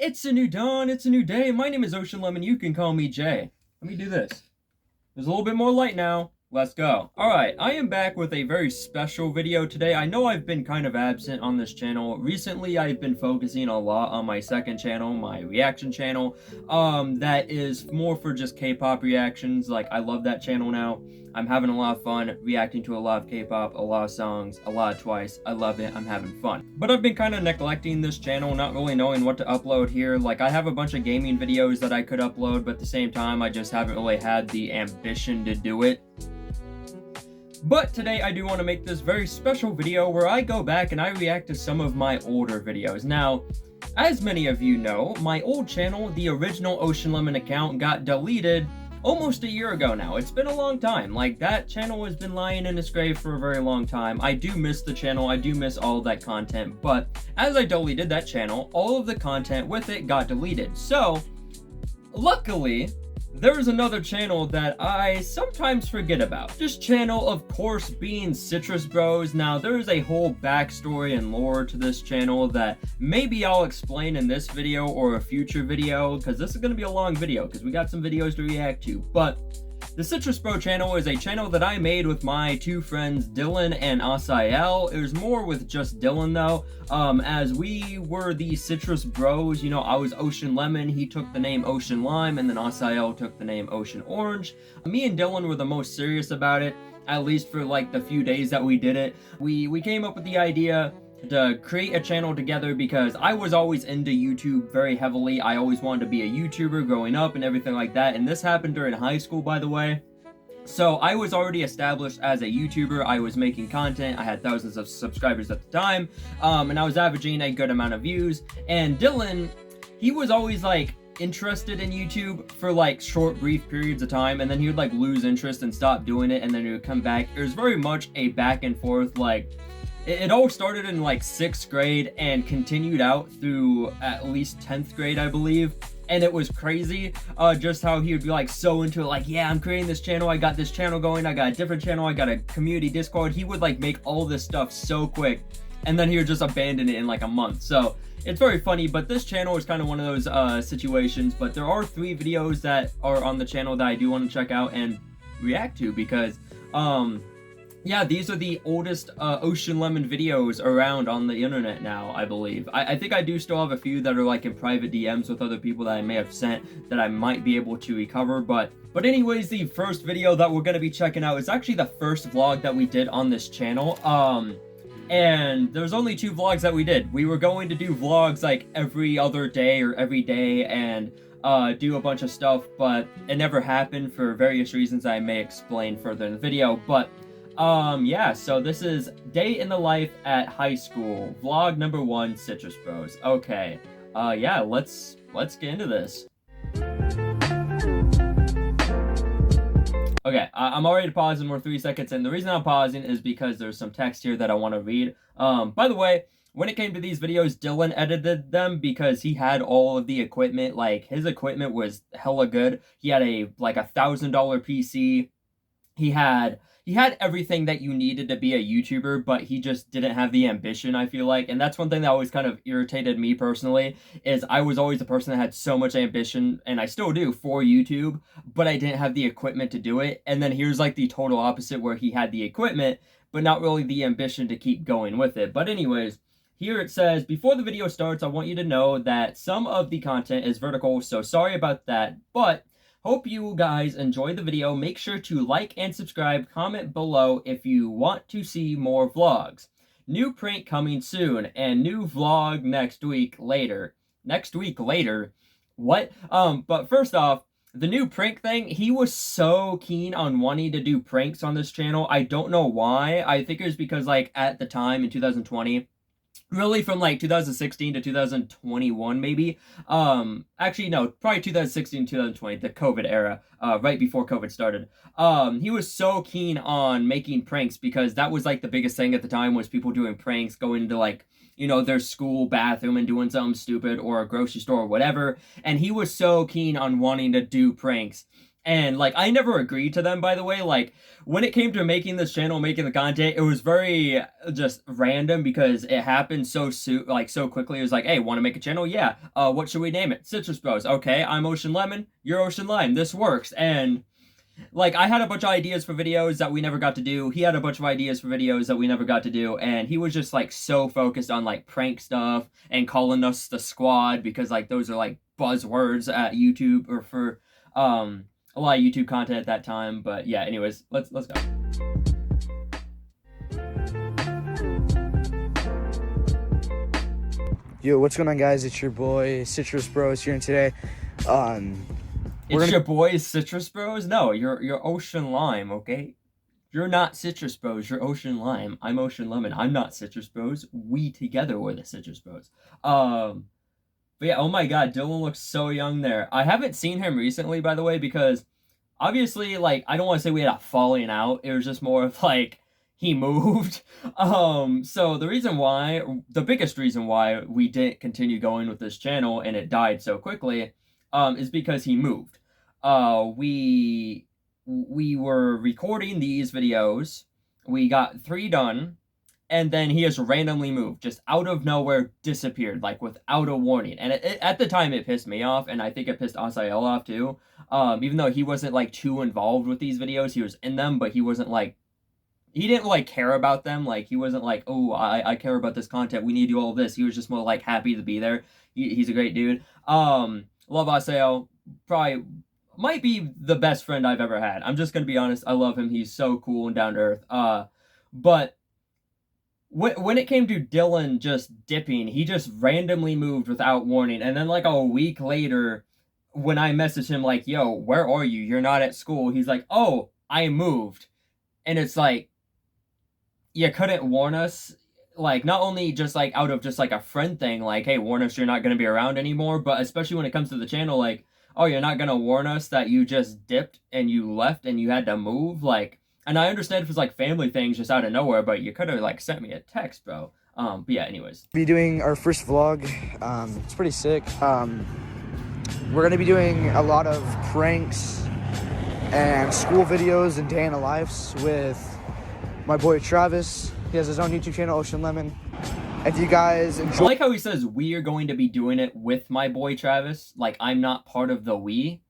It's a new dawn, it's a new day. My name is Ocean Lemon. You can call me Jay. Let me do this. There's a little bit more light now. Let's go. Alright, I am back with a very special video today. I know I've been kind of absent on this channel. Recently, I've been focusing a lot on my second channel, my reaction channel. That is more for just K-pop reactions. Like, I love that channel now. I'm having a lot of fun reacting to a lot of K-pop, a lot of songs, a lot of Twice. I love it. I'm having fun. But I've been kind of neglecting this channel, not really knowing what to upload here. Like, I have a bunch of gaming videos that I could upload, but at the same time, I just haven't really had the ambition to do it. But today I do want to make this very special video where I go back and I react to some of my older videos. Now, as many of you know, my old channel, the original Ocean Lemon account, got deleted almost a year ago now. It's been a long time. Like, that channel has been lying in its grave for a very long time. I do miss the channel. I do miss all of that content. But as I deleted that channel, all of the content with it got deleted. So, luckily, there's another channel that I sometimes forget about. This channel, of course, being Citrus Bros. Now, there's a whole backstory and lore to this channel that maybe I'll explain in this video or a future video, because this is going to be a long video, because we got some videos to react to. But the Citrus Bro channel is a channel that I made with my two friends, Dylan and Asael. It was more with just Dylan, though, as we were the Citrus Bros. You know, I was Ocean Lemon, he took the name Ocean Lime, and then Asael took the name Ocean Orange. Me and Dylan were the most serious about it, at least for, like, the few days that we did it. We came up with the idea to create a channel together because I was always into YouTube very heavily. I always wanted to be a YouTuber growing up and everything like that, and this happened during high school, by the way. So I was already established as a YouTuber. I was making content. I had thousands of subscribers at the time, and I was averaging a good amount of views. And Dylan, he was always like interested in YouTube for like short brief periods of time, and then he would like lose interest and stop doing it, and then he would come back. It was very much a back and forth. Like, it all started in like 6th grade and continued out through at least 10th grade, I believe. And it was crazy, just how he would be like so into it, like, yeah, I'm creating this channel, I got this channel going, I got a different channel, I got a community Discord. He would like make all this stuff so quick, and then he would just abandon it in like a month. So it's very funny, but this channel is kind of one of those situations. But there are 3 videos that are on the channel that I do want to check out and react to, because yeah, these are the oldest Ocean Lemon videos around on the internet now, I believe. I think I do still have a few that are like in private DMs with other people that I may have sent that I might be able to recover, but anyways, the first video that we're going to be checking out is actually the first vlog that we did on this channel. And there's only 2 vlogs that we did. We were going to do vlogs like every other day or every day and do a bunch of stuff, but it never happened for various reasons I may explain further in the video. But yeah, so this is Day in the Life at High School, vlog number 1, Citrus Bros. Okay, yeah, let's get into this. Okay, I'm already pausing, we're 3 seconds in. The reason I'm pausing is because there's some text here that I want to read. By the way, when it came to these videos, Dylan edited them because he had all of the equipment. Like, his equipment was hella good. He had like $1,000 PC. He had everything that you needed to be a YouTuber, but he just didn't have the ambition, I feel like. And that's one thing that always kind of irritated me personally, is I was always the person that had so much ambition, and I still do, for YouTube, but I didn't have the equipment to do it. And then here's like the total opposite, where he had the equipment, but not really the ambition to keep going with it. But anyways, here it says, before the video starts, I want you to know that some of the content is vertical, so sorry about that, but hope you guys enjoy the video. Make sure to like and subscribe, comment below if you want to see more vlogs. New prank coming soon, and new vlog next week later. Next week later? What? But first off, the new prank thing, he was so keen on wanting to do pranks on this channel. I don't know why. I think it was because, like, at the time in 2020, really from like 2016 to 2021 maybe, actually no, probably 2016 2020, the COVID era, right before COVID started. He was so keen on making pranks because that was like the biggest thing at the time, was people doing pranks, going into like, you know, their school bathroom and doing something stupid, or a grocery store or whatever. And he was so keen on wanting to do pranks. And like I never agreed to them, by the way. Like when it came to making this channel, making the content, it was very just random because it happened so so quickly. It was like, hey, want to make a channel? Yeah. What should we name it? Citrus Bros. Okay, I'm Ocean Lemon, you're Ocean Lime. This works. And like I had a bunch of ideas for videos that we never got to do. He had a bunch of ideas for videos that we never got to do, and he was just like so focused on like prank stuff and calling us the squad because like those are like buzzwords at YouTube or for a lot of YouTube content at that time. But yeah, anyways, let's go. Yo, what's going on, guys? It's your boy Citrus Bros here, and today It's your boy Citrus Bros? No, you're Ocean Lime, okay? You're not Citrus Bros, you're Ocean Lime. I'm Ocean Lemon. I'm not Citrus Bros. We together were the Citrus Bros. But yeah, oh my god, Dylan looks so young there. I haven't seen him recently, by the way, because obviously, like, I don't want to say we had a falling out. It was just more of like he moved. So the biggest reason why we didn't continue going with this channel and it died so quickly, is because he moved. We were recording these videos. We got 3 done, and then he just randomly moved, just out of nowhere, disappeared, like without a warning. And at the time, it pissed me off, and I think it pissed Asael off too. Even though he wasn't like too involved with these videos, he was in them, but he wasn't like, he didn't like care about them. Like he wasn't like, oh, I care about this content, we need to do all of this. He was just more like happy to be there. He's a great dude. Love Asael. Probably might be the best friend I've ever had. I'm just gonna be honest. I love him. He's so cool and down to earth. But when it came to Dylan just dipping, he just randomly moved without warning. And then like a week later, when I messaged him like, yo, where are you? You're not at school. He's like, oh, I moved. And it's like, you couldn't warn us. Like, not only just like out of just like a friend thing, like, hey, warn us you're not going to be around anymore, but especially when it comes to the channel, like, oh, you're not going to warn us that you just dipped and you left and you had to move. Like, and I understand if it's like family things just out of nowhere, but you could have like sent me a text, bro. But yeah, anyways. be doing our first vlog. It's pretty sick. We're gonna be doing a lot of pranks and school videos and day in the lives with my boy Travis. He has his own YouTube channel, Ocean Lemon. If you guys enjoy, I like how he says we are going to be doing it with my boy Travis. Like I'm not part of the we.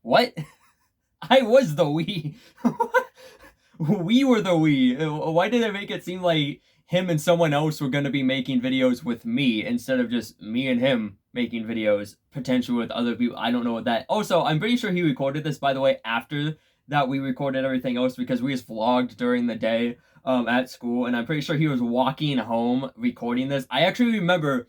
What? I was the we. We were the we. Why did it make it seem like him and someone else were going to be making videos with me instead of just me and him making videos potentially with other people? I don't know what that. Also, I'm pretty sure he recorded this, by the way, after that we recorded everything else because we just vlogged during the day at school, and I'm pretty sure he was walking home recording this. I actually remember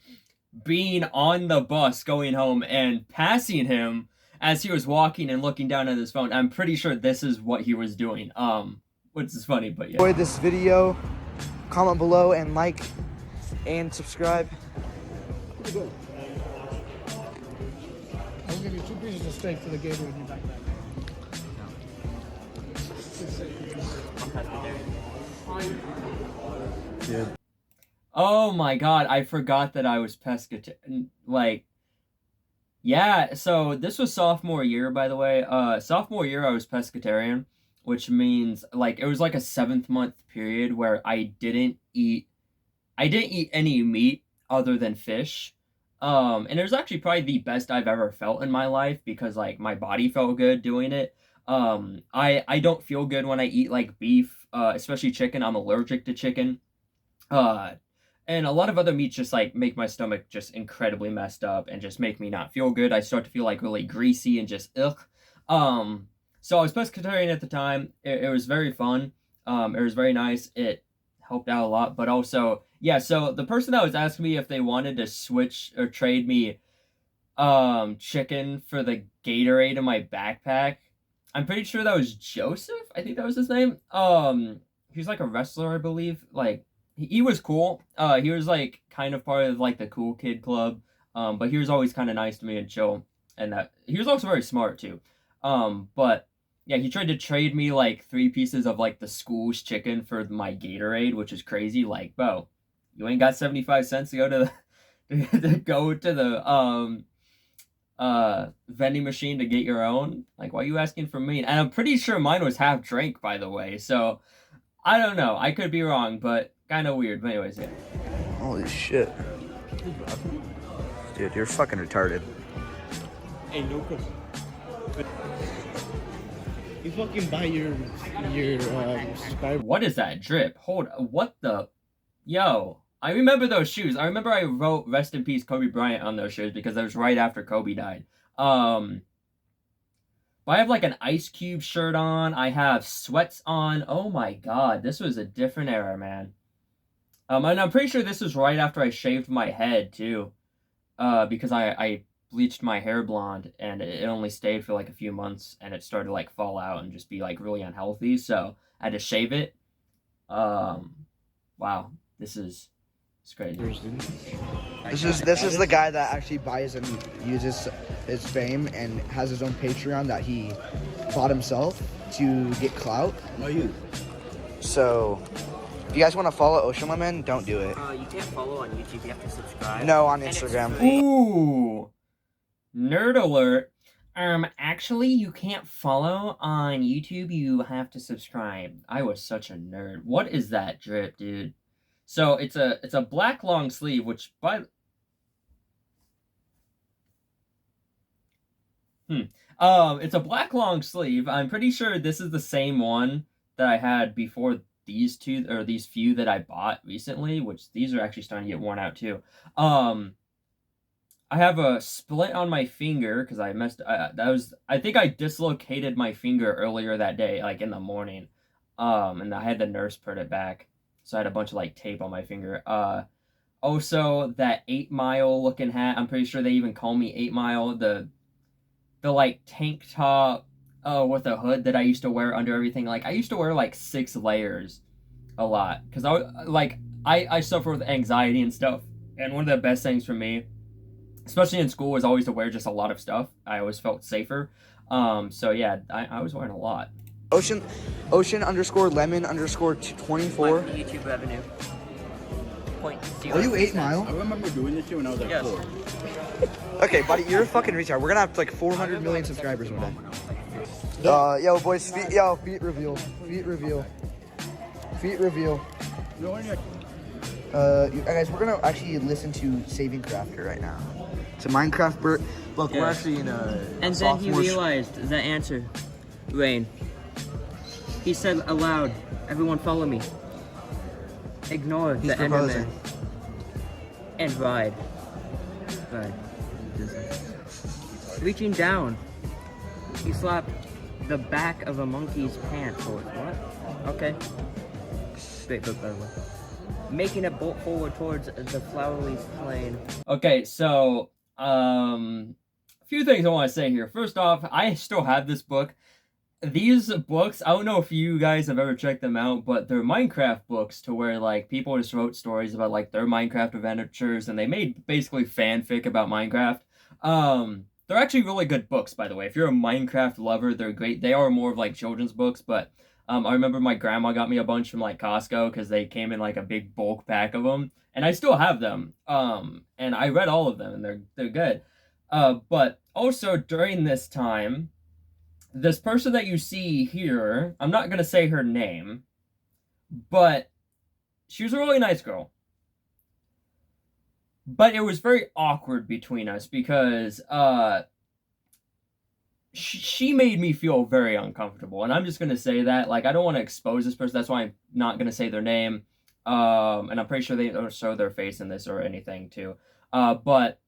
being on the bus going home and passing him as he was walking and looking down at his phone. I'm pretty sure this is what he was doing. Which is funny, but yeah. enjoyed this video, comment below and like and subscribe. Pretty good. I'll give you 2 pieces of steak for the Gatorade in your backpack. Oh my god, I forgot that I was pescatarian. Like, yeah, so this was sophomore year, by the way. Sophomore year, I was pescatarian, which means, like, it was like a 7th-month period where I didn't eat any meat other than fish. And it was actually probably the best I've ever felt in my life because, like, my body felt good doing it. I don't feel good when I eat, like, beef, especially chicken. I'm allergic to chicken. And a lot of other meats just like make my stomach just incredibly messed up and just make me not feel good. I start to feel like really greasy and just ugh. So I was pescatarian at the time. It was very fun. It was very nice. It helped out a lot, but also, yeah, so the person that was asking me if they wanted to switch or trade me chicken for the Gatorade in my backpack, I'm pretty sure that was Joseph. I think that was his name. He's like a wrestler, I believe. Like, he was cool. He was like kind of part of like the cool kid club. But he was always kind of nice to me and chill. And he was also very smart too. But yeah, he tried to trade me like 3 pieces of like the school's chicken for my Gatorade, which is crazy. Like, bro, you ain't got 75 cents to go to the to go to the vending machine to get your own? Like, why are you asking for me? And I'm pretty sure mine was half drink, by the way. So I don't know. I could be wrong, but kind of weird. But anyways, yeah. Holy shit. Dude, you're fucking retarded. Hey, no question. You fucking buy your subscriber. What is that drip? Hold. What the? Yo. I remember those shoes. I remember I wrote "Rest in Peace, Kobe Bryant" on those shoes because that was right after Kobe died. But I have like an Ice Cube shirt on. I have sweats on. Oh my god, this was a different era, man. And I'm pretty sure this was right after I shaved my head too, because I bleached my hair blonde and it only stayed for like a few months and it started to like fall out and just be like really unhealthy. So I had to shave it. Wow, this is crazy. This is the guy that actually buys and uses his fame and has his own Patreon that he bought himself to get clout. No, you. So, if you guys want to follow Ocean Lemon, don't do it. You can't follow on YouTube, you have to subscribe. No, on And it's Instagram. free. Ooh, nerd alert. Actually, you can't follow on YouTube. You have to subscribe. I was such a nerd. What is that drip, dude? So it's a black long sleeve, which it's a black long sleeve. I'm pretty sure this is the same one that I had before these two or these few that I bought recently, which these are actually starting to get worn out too. I have a split on my finger because I messed. I think I dislocated my finger earlier that day, like in the morning. And I had the nurse put it back, so I had a bunch of like tape on my finger. Also that 8 Mile looking hat. I'm pretty sure they even call me 8 Mile. The like tank top, with a hood that I used to wear under everything. Like I used to wear like 6 layers, a lot, because I suffer with anxiety and stuff. And one of the best things for me, especially in school, was always to wear just a lot of stuff. I always felt safer. So yeah, I was wearing a lot. Ocean _ lemon _ 24. My YouTube revenue. Are you 8 Mile? I remember doing this shit when I was like Yes. 4. Okay, buddy, you're a fucking retard. We're gonna have like 400 million subscribers one day. Yo, boys, feet reveal. Feet reveal. Feet reveal. No, I Guys, we're gonna actually listen to Saving Crafter right now. It's a Minecraft book. We're Yeah. actually in a And then he sophomore realized the answer. Rain. He said aloud, everyone follow me. Ignore He's the proposing. Enderman. And ride. Ride. Reaching down, he slapped the back of a monkey's pants forward. What? Okay. Great book, by the way. Making a bolt forward towards the flowery plain. Okay, so a few things I want to say here. First off, I still have this book. These books, I don't know if you guys have ever checked them out, but they're Minecraft books, to where like people just wrote stories about like their Minecraft adventures, and they made basically fanfic about Minecraft. They're actually really good books, by the way. If you're a Minecraft lover, they're great. They are more of like children's books, but I remember my grandma got me a bunch from like Costco because they came in like a big bulk pack of them, and I still have them. And I read all of them, and they're good. But also during this time, this person that you see here, I'm not gonna say her name, but she was a really nice girl. But it was very awkward between us because she made me feel very uncomfortable, and I'm just gonna say that. Like, I don't want to expose this person. That's why I'm not gonna say their name. And I'm pretty sure they don't show their face in this or anything too. But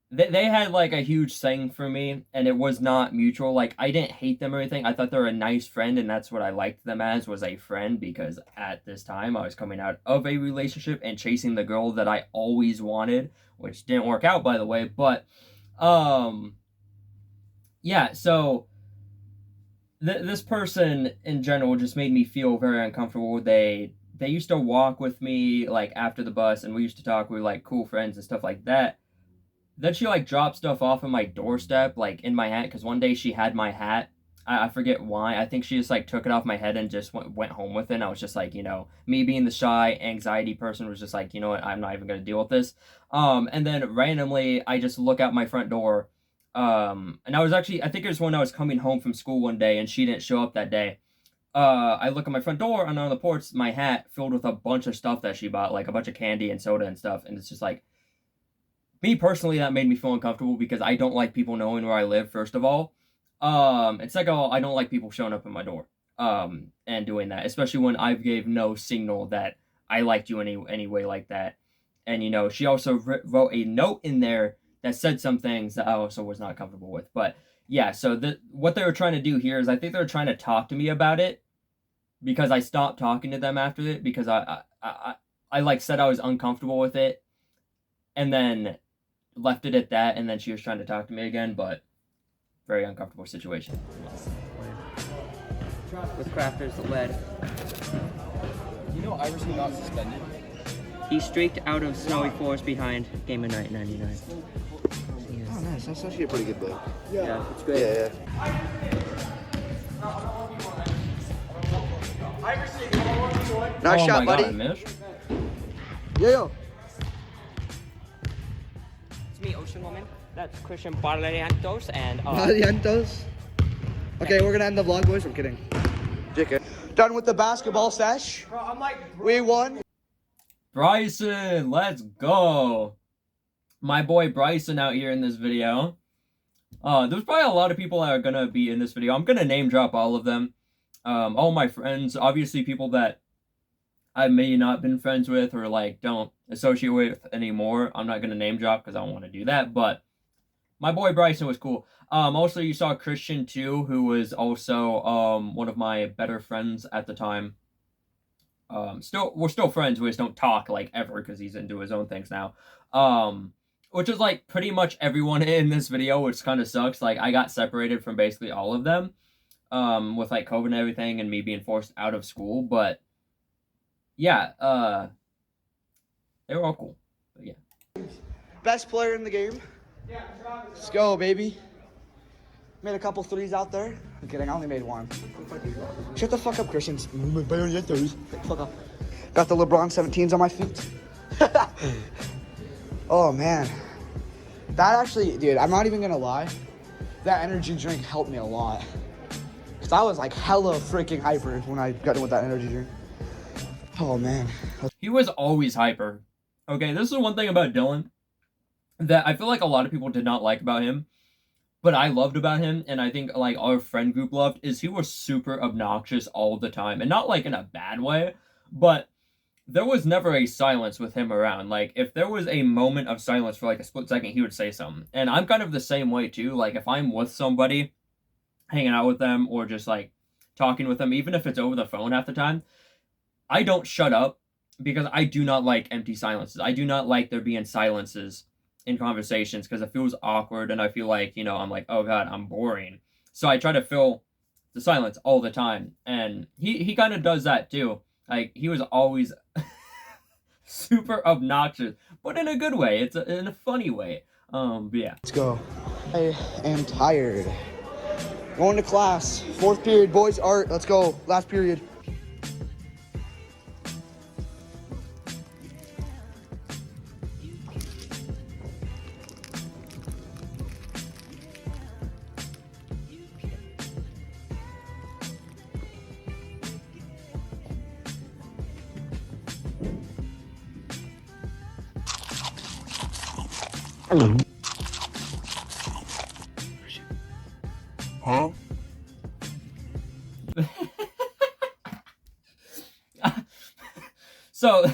they had like a huge thing for me, and it was not mutual. Like, I didn't hate them or anything. I thought they were a nice friend, and that's what I liked them as, was a friend, because at this time I was coming out of a relationship and chasing the girl that I always wanted, which didn't work out, by the way. But yeah, so this person in general just made me feel very uncomfortable. They used to walk with me like after the bus, and we used to talk. We were like cool friends and stuff like that. Then she like dropped stuff off on my doorstep, like in my hat, because one day she had my hat. I forget why. I think she just like took it off my head and just went home with it. And I was just like, you know, me being the shy anxiety person was just like, you know what, I'm not even gonna deal with this. And then randomly I just look out my front door, And I think it was when I was coming home from school one day and she didn't show up that day. I look at my front door and on the porch, my hat filled with a bunch of stuff that she bought, like a bunch of candy and soda and stuff. And it's just like, me personally, that made me feel uncomfortable because I don't like people knowing where I live, first of all. And second of all, I don't like people showing up at my door, and doing that, especially when I gave no signal that I liked you any way like that. And, you know, she also wrote a note in there that said some things that I also was not comfortable with. But yeah, so what they were trying to do here is I think they were trying to talk to me about it because I stopped talking to them after it because I like said I was uncomfortable with it and then left it at that, and then she was trying to talk to me again, but very uncomfortable situation. With Crafters led. You know Iverson got suspended? He streaked out of Snowy Forest behind Game of Night 99. Oh, nice. That's actually a pretty good play. Yeah, it's great. Yeah. Nice shot, my buddy. God, I missed. Yeah. It's me, Ocean Woman. That's Christian Barrientos and Barrientos. Okay, we're gonna end the vlog, boys. I'm kidding. JK. Done with the basketball sesh. We won. Bryson, let's go. My boy Bryson out here in this video. There's probably a lot of people that are gonna be in this video. I'm gonna name drop all of them. All my friends, obviously people that I may not been friends with or like don't associate with anymore. I'm not gonna name drop because I don't want to do that, but my boy Bryson was cool. Also you saw Christian too, who was also one of my better friends at the time. We're still friends, we just don't talk like ever because he's into his own things now. Which is like pretty much everyone in this video, which kind of sucks. Like I got separated from basically all of them, with like COVID and everything and me being forced out of school, but yeah, they were all cool. But yeah. Best player in the game. Let's go, baby. Made a couple threes out there. I'm kidding, I only made one. Shut the fuck up, Christian. fuck up. Got the LeBron 17s on my feet. Oh, man. That actually, dude, I'm not even gonna lie. That energy drink helped me a lot. Because I was like hella freaking hyper when I got in with that energy drink. Oh, man. He was always hyper. Okay, this is one thing about Dylan that I feel like a lot of people did not like about him, but I loved about him, and I think like our friend group loved, is he was super obnoxious all the time. And not like in a bad way, but there was never a silence with him around. Like if there was a moment of silence for like a split second, he would say something. And I'm kind of the same way too. Like if I'm with somebody, hanging out with them, or just like talking with them, even if it's over the phone half the time, I don't shut up because I do not like empty silences. I do not like there being silences in conversations because it feels awkward and I feel like, you know, I'm like, oh God, I'm boring. So I try to fill the silence all the time. And he kind of does that too. Like he was always super obnoxious, but in a good way. It's in a funny way. But yeah. Let's go. I am tired. Going to class. 4th period, boys, art. Let's go. Last period. Huh? So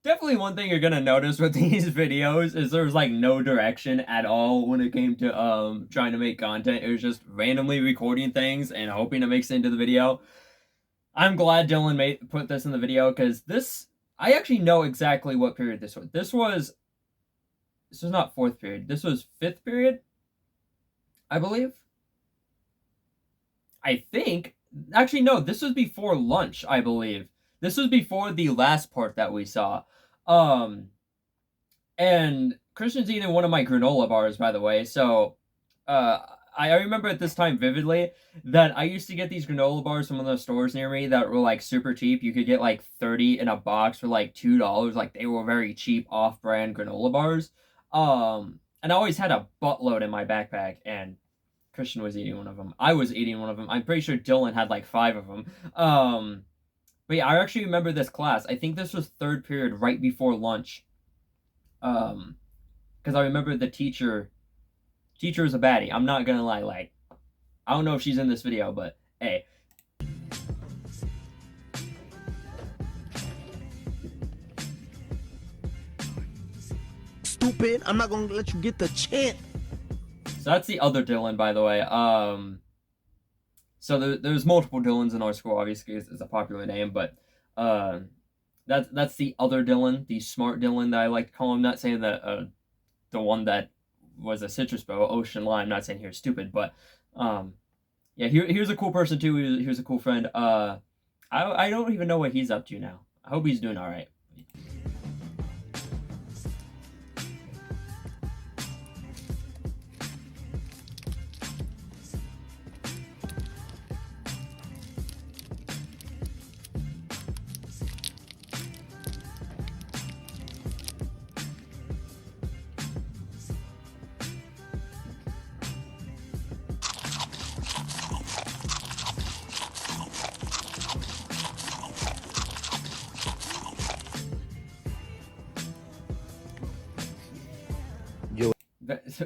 definitely one thing you're gonna notice with these videos is there's like no direction at all when it came to trying to make content. It was just randomly recording things and hoping it makes it into the video. I'm glad Dylan put this in the video because I actually know exactly what period this was. This was not 4th period. This was 5th period, I believe. I think. Actually, no, this was before lunch, I believe. This was before the last part that we saw. And Christian's eating one of my granola bars, by the way. So, I remember at this time vividly that I used to get these granola bars from one of the stores near me that were like super cheap. You could get like 30 in a box for like $2. Like they were very cheap off-brand granola bars. and I always had a buttload in my backpack, and Christian was eating one of them. I was eating one of them. I'm pretty sure Dylan had like 5 of them. But yeah, I actually remember this class. I think this was 3rd period, right before lunch. Because I remember the teacher was a baddie. I'm not gonna lie. Like, I don't know if she's in this video, but hey. Stupid! I'm not gonna let you get the chance. So that's the other Dylan, by the way. So there's multiple Dylans in our school. Obviously, it's a popular name, but that's the other Dylan, the smart Dylan that I like to call him. Not saying that the one that was a citrus bow, Ocean Lime. Not saying he was stupid, but yeah, he was a cool person too. He was a cool friend. I don't even know what he's up to now. I hope he's doing all right.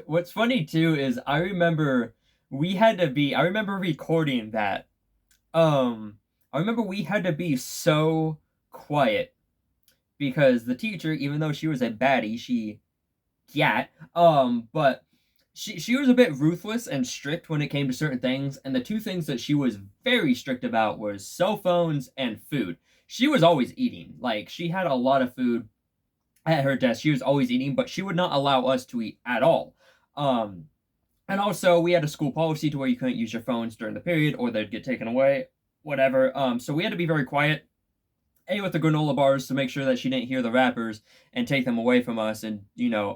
What's funny too is I remember recording that. I remember we had to be so quiet because the teacher, even though she was a baddie, but she was a bit ruthless and strict when it came to certain things, and the 2 things that she was very strict about was cell phones and food. She was always eating. Like, she had a lot of food at her desk. She was always eating, but she would not allow us to eat at all. And also we had a school policy to where you couldn't use your phones during the period or they'd get taken away, whatever. So we had to be very quiet, with the granola bars to make sure that she didn't hear the rappers and take them away from us and,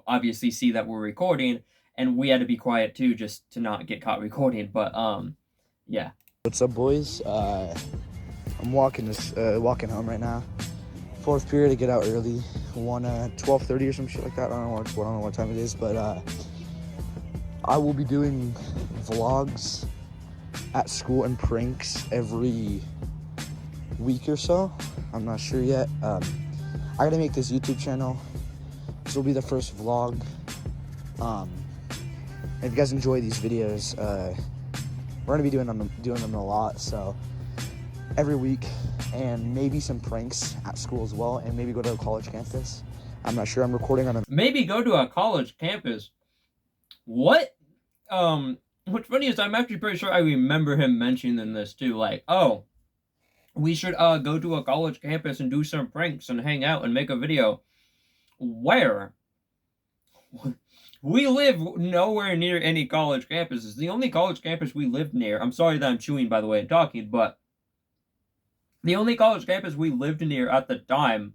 obviously see that we're recording, and we had to be quiet too just to not get caught recording. But yeah. What's up, boys? I'm walking home right now. 4th period, to get out early. 12:30 or some shit like that. I don't know what time it is, but I will be doing vlogs at school and pranks every week or so. I'm not sure yet. I gotta make this YouTube channel. This will be the first vlog. If you guys enjoy these videos, we're gonna be doing them a lot. So every week, and maybe some pranks at school as well, and maybe go to a college campus. I'm not sure. I'm recording on a... Maybe go to a college campus. What? What's funny is I'm actually pretty sure I remember him mentioning this too. Like, oh, we should go to a college campus and do some pranks and hang out and make a video. Where? We live nowhere near any college campuses. The only college campus we lived near... I'm sorry that I'm chewing, by the way, and talking, but... the only college campus we lived near at the time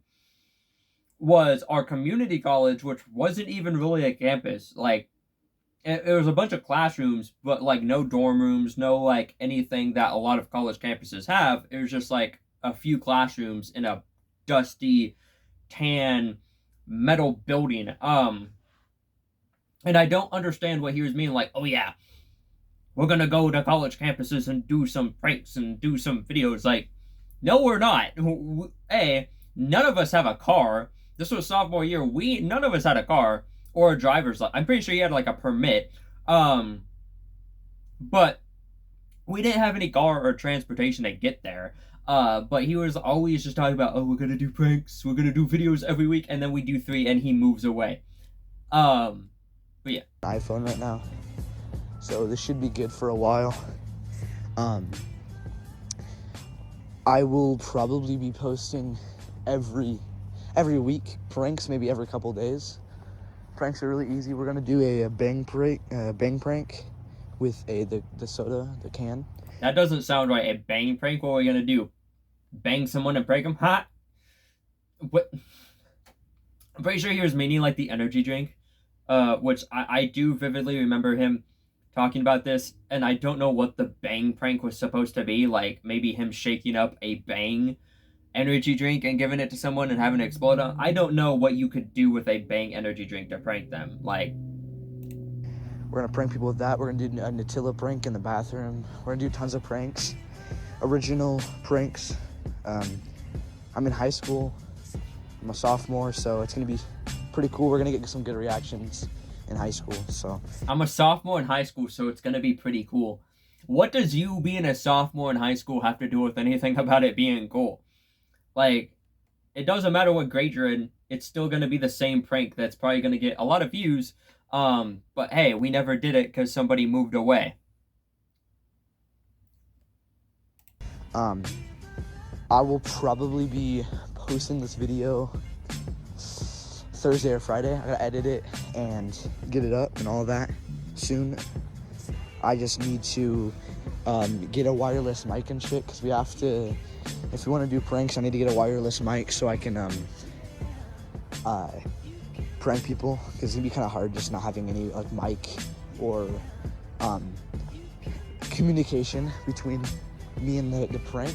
was our community college, which wasn't even really a campus. Like, it was a bunch of classrooms, but, like, no dorm rooms, no, like, anything that a lot of college campuses have. It was just, like, a few classrooms in a dusty, tan, metal building. And I don't understand what he was meaning, like, oh, yeah, we're gonna go to college campuses and do some pranks and do some videos. Like, no, we're not. None of us have a car. This was sophomore year. None of us had a car or a driver's license. I'm pretty sure he had like a permit. But we didn't have any car or transportation to get there. But he was always just talking about, oh, we're gonna do pranks, we're gonna do videos every week, and then we do 3 and he moves away. But yeah. iPhone right now. So this should be good for a while. I will probably be posting every week pranks, maybe every couple days. Pranks are really easy. We're gonna do a bang prank with the soda, the can. That doesn't sound right. A bang prank? What are we gonna do? Bang someone and prank them? Ha! What? I'm pretty sure he was meaning like the energy drink, which I do vividly remember him talking about this, and I don't know what the bang prank was supposed to be. Like, maybe him shaking up a Bang energy drink and giving it to someone and having it explode. I don't know what you could do with a Bang energy drink to prank them. Like, We're gonna prank people with that. We're gonna do a Nutella prank in the bathroom. We're gonna do tons of pranks, original pranks. I'm in high school. I'm a sophomore, so it's gonna be pretty cool. We're gonna get some good reactions in high school. So I'm a sophomore in high school, so it's gonna be pretty cool. What does you being a sophomore in high school have to do with anything about it being cool? Like, it doesn't matter what grade you're in, it's still gonna be the same prank that's probably gonna get a lot of views. But hey, we never did it because somebody moved away. I will probably be posting this video Thursday or Friday. I gotta edit it and get it up and all that soon. I just need to get a wireless mic and shit, because we have to, if we want to do pranks, I need to get a wireless mic so I can prank people, because it's gonna be kind of hard just not having any like mic or communication between me and the prank.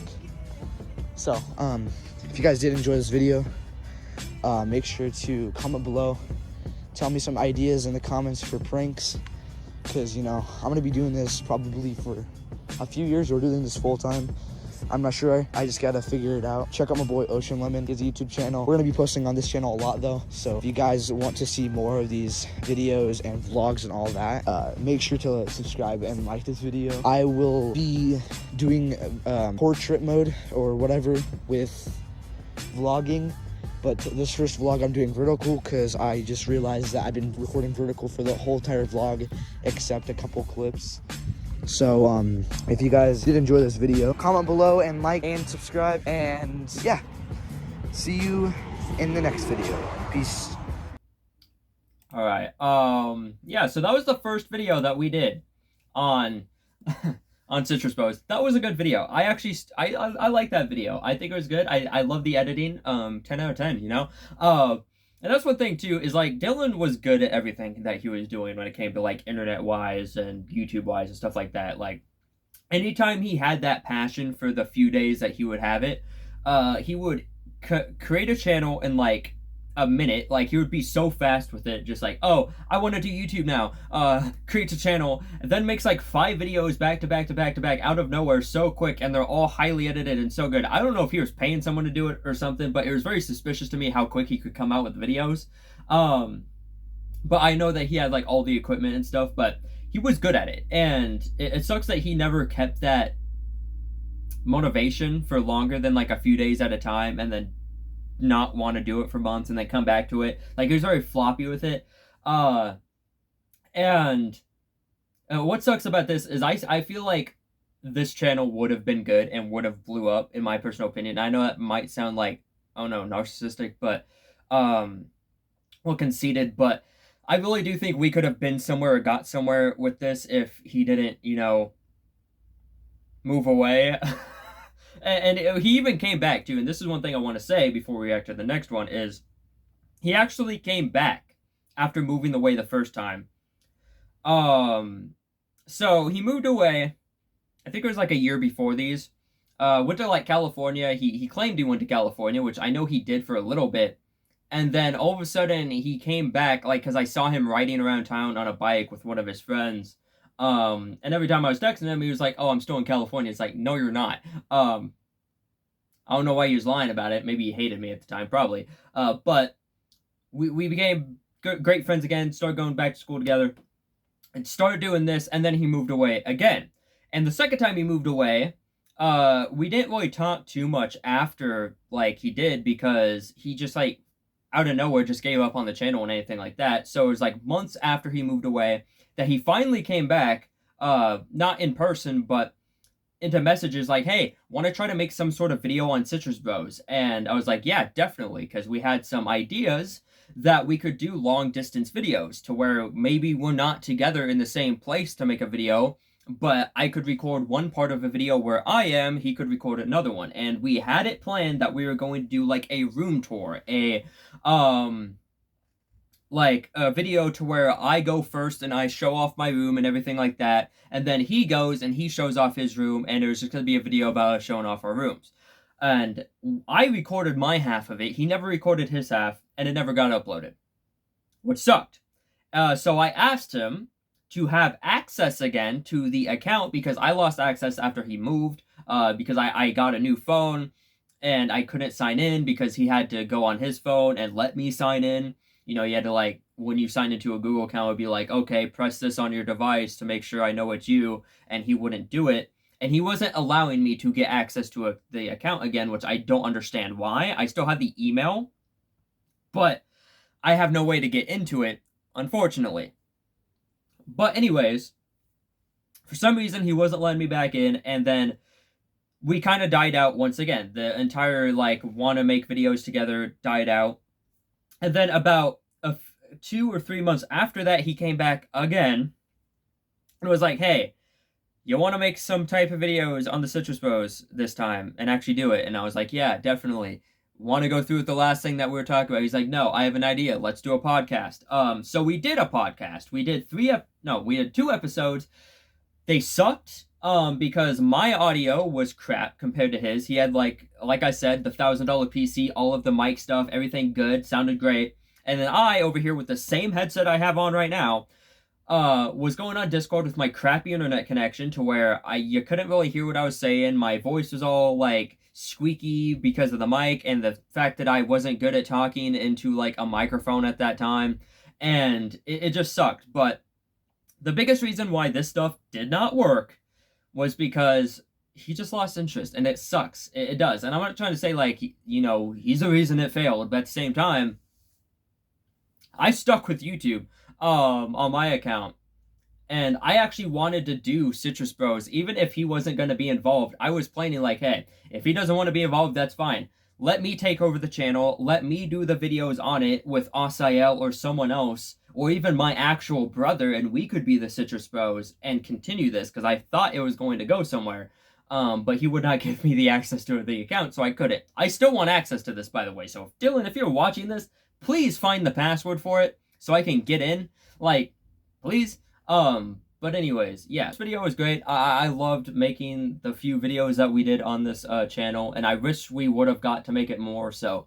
So if you guys did enjoy this video, make sure to comment below, tell me some ideas in the comments for pranks, because you know I'm gonna be doing this probably for a few years. We're doing this full time. I'm not sure. I just gotta figure it out. Check out my boy Ocean Lemon, his YouTube channel. We're gonna be posting on this channel a lot though, so if you guys want to see more of these videos and vlogs and all that, make sure to subscribe and like this video. I will be doing portrait mode or whatever with vlogging, but this first vlog I'm doing vertical because I just realized that I've been recording vertical for the whole entire vlog except a couple clips. So if you guys did enjoy this video, comment below and like and subscribe, and yeah, see you in the next video. Peace. All right. Yeah, so that was the first video that we did on on Citrus Bros. That was a good video. I actually I like that video. I think it was good. I love the editing. 10 out of 10, you know. And that's one thing too, is like Dylan was good at everything that he was doing when it came to like internet wise and YouTube wise and stuff like that. Like anytime he had that passion for the few days that he would have it, he would create a channel in like a minute. Like he would be so fast with it, just like, oh, I want to do YouTube now, creates a channel, and then makes like 5 videos back to back to back to back out of nowhere so quick, and they're all highly edited and so good. I don't know if he was paying someone to do it or something, but it was very suspicious to me how quick he could come out with videos. But I know that he had like all the equipment and stuff, but he was good at it, and it sucks that he never kept that motivation for longer than like a few days at a time, and then not want to do it for months and then come back to it. Like he was very floppy with it. And what sucks about this is I feel like this channel would have been good and would have blew up, in my personal opinion. I know that might sound like, oh no, narcissistic, but well, conceited, but I really do think we could have been somewhere or got somewhere with this if he didn't, you know, move away. And he even came back too, and this is one thing I want to say before we react to the next one, is he actually came back after moving away the first time. So he moved away, I think it was like a year before these, went to like California. He claimed he went to California, which I know he did for a little bit, and then all of a sudden he came back, like, because I saw him riding around town on a bike with one of his friends. And every time I was texting him, he was like, oh, I'm still in California. It's like, no, you're not. I don't know why he was lying about it. Maybe he hated me at the time, probably. But we became great friends again, started going back to school together, and started doing this, and then he moved away again. And the second time he moved away, we didn't really talk too much after, like, he did, because he just, like, out of nowhere just gave up on the channel and anything like that. So it was, like, months after he moved away that he finally came back, not in person, but into messages like, hey, want to try to make some sort of video on Citrus Bros? And I was like, yeah, definitely, because we had some ideas that we could do long distance videos to where maybe we're not together in the same place to make a video, but I could record one part of a video where I am, he could record another one. And we had it planned that we were going to do like a room tour, like a video to where I go first and I show off my room and everything like that, and then he goes and he shows off his room, and it was just going to be a video about us showing off our rooms. And I recorded my half of it, he never recorded his half, and it never got uploaded, which sucked. So I asked him to have access again to the account because I lost access after he moved, because I got a new phone and I couldn't sign in because he had to go on his phone and let me sign in. You know, you had to, like, when you signed into a Google account, it would be like, okay, press this on your device to make sure I know it's you, and he wouldn't do it. And he wasn't allowing me to get access to the account again, which I don't understand why. I still have the email, but I have no way to get into it, unfortunately. But anyways, for some reason, he wasn't letting me back in, and then we kind of died out once again. The entire, like, want to make videos together died out. And then about 2 or 3 months after that, he came back again and was like, hey, you want to make some type of videos on the Citrus Bros this time and actually do it? And I was like, yeah, definitely. Want to go through with the last thing that we were talking about? He's like, no, I have an idea. Let's do a podcast. So we did a podcast. We did we had 2 episodes. They sucked because my audio was crap compared to his. He had, like I said, the $1,000 PC, all of the mic stuff, everything good, sounded great. And then I, over here with the same headset I have on right now, was going on Discord with my crappy internet connection to where you couldn't really hear what I was saying. My voice was all, like, squeaky because of the mic and the fact that I wasn't good at talking into, like, a microphone at that time. And it just sucked. But the biggest reason why this stuff did not work was because he just lost interest, and it sucks. It does. And I'm not trying to say, like, you know, he's the reason it failed, but at the same time, I stuck with YouTube on my account, and I actually wanted to do Citrus Bros. Even if he wasn't going to be involved, I was planning like, hey, if he doesn't want to be involved, that's fine. Let me take over the channel. Let me do the videos on it with Asael or someone else, or even my actual brother, and we could be the Citrus Bros and continue this, because I thought it was going to go somewhere. But he would not give me the access to the account, so I couldn't. I still want access to this, by the way. So, Dylan, if you're watching this, please find the password for it so I can get in. Like, please. But anyways, yeah, this video was great. I loved making the few videos that we did on this channel, and I wish we would have got to make it more, so.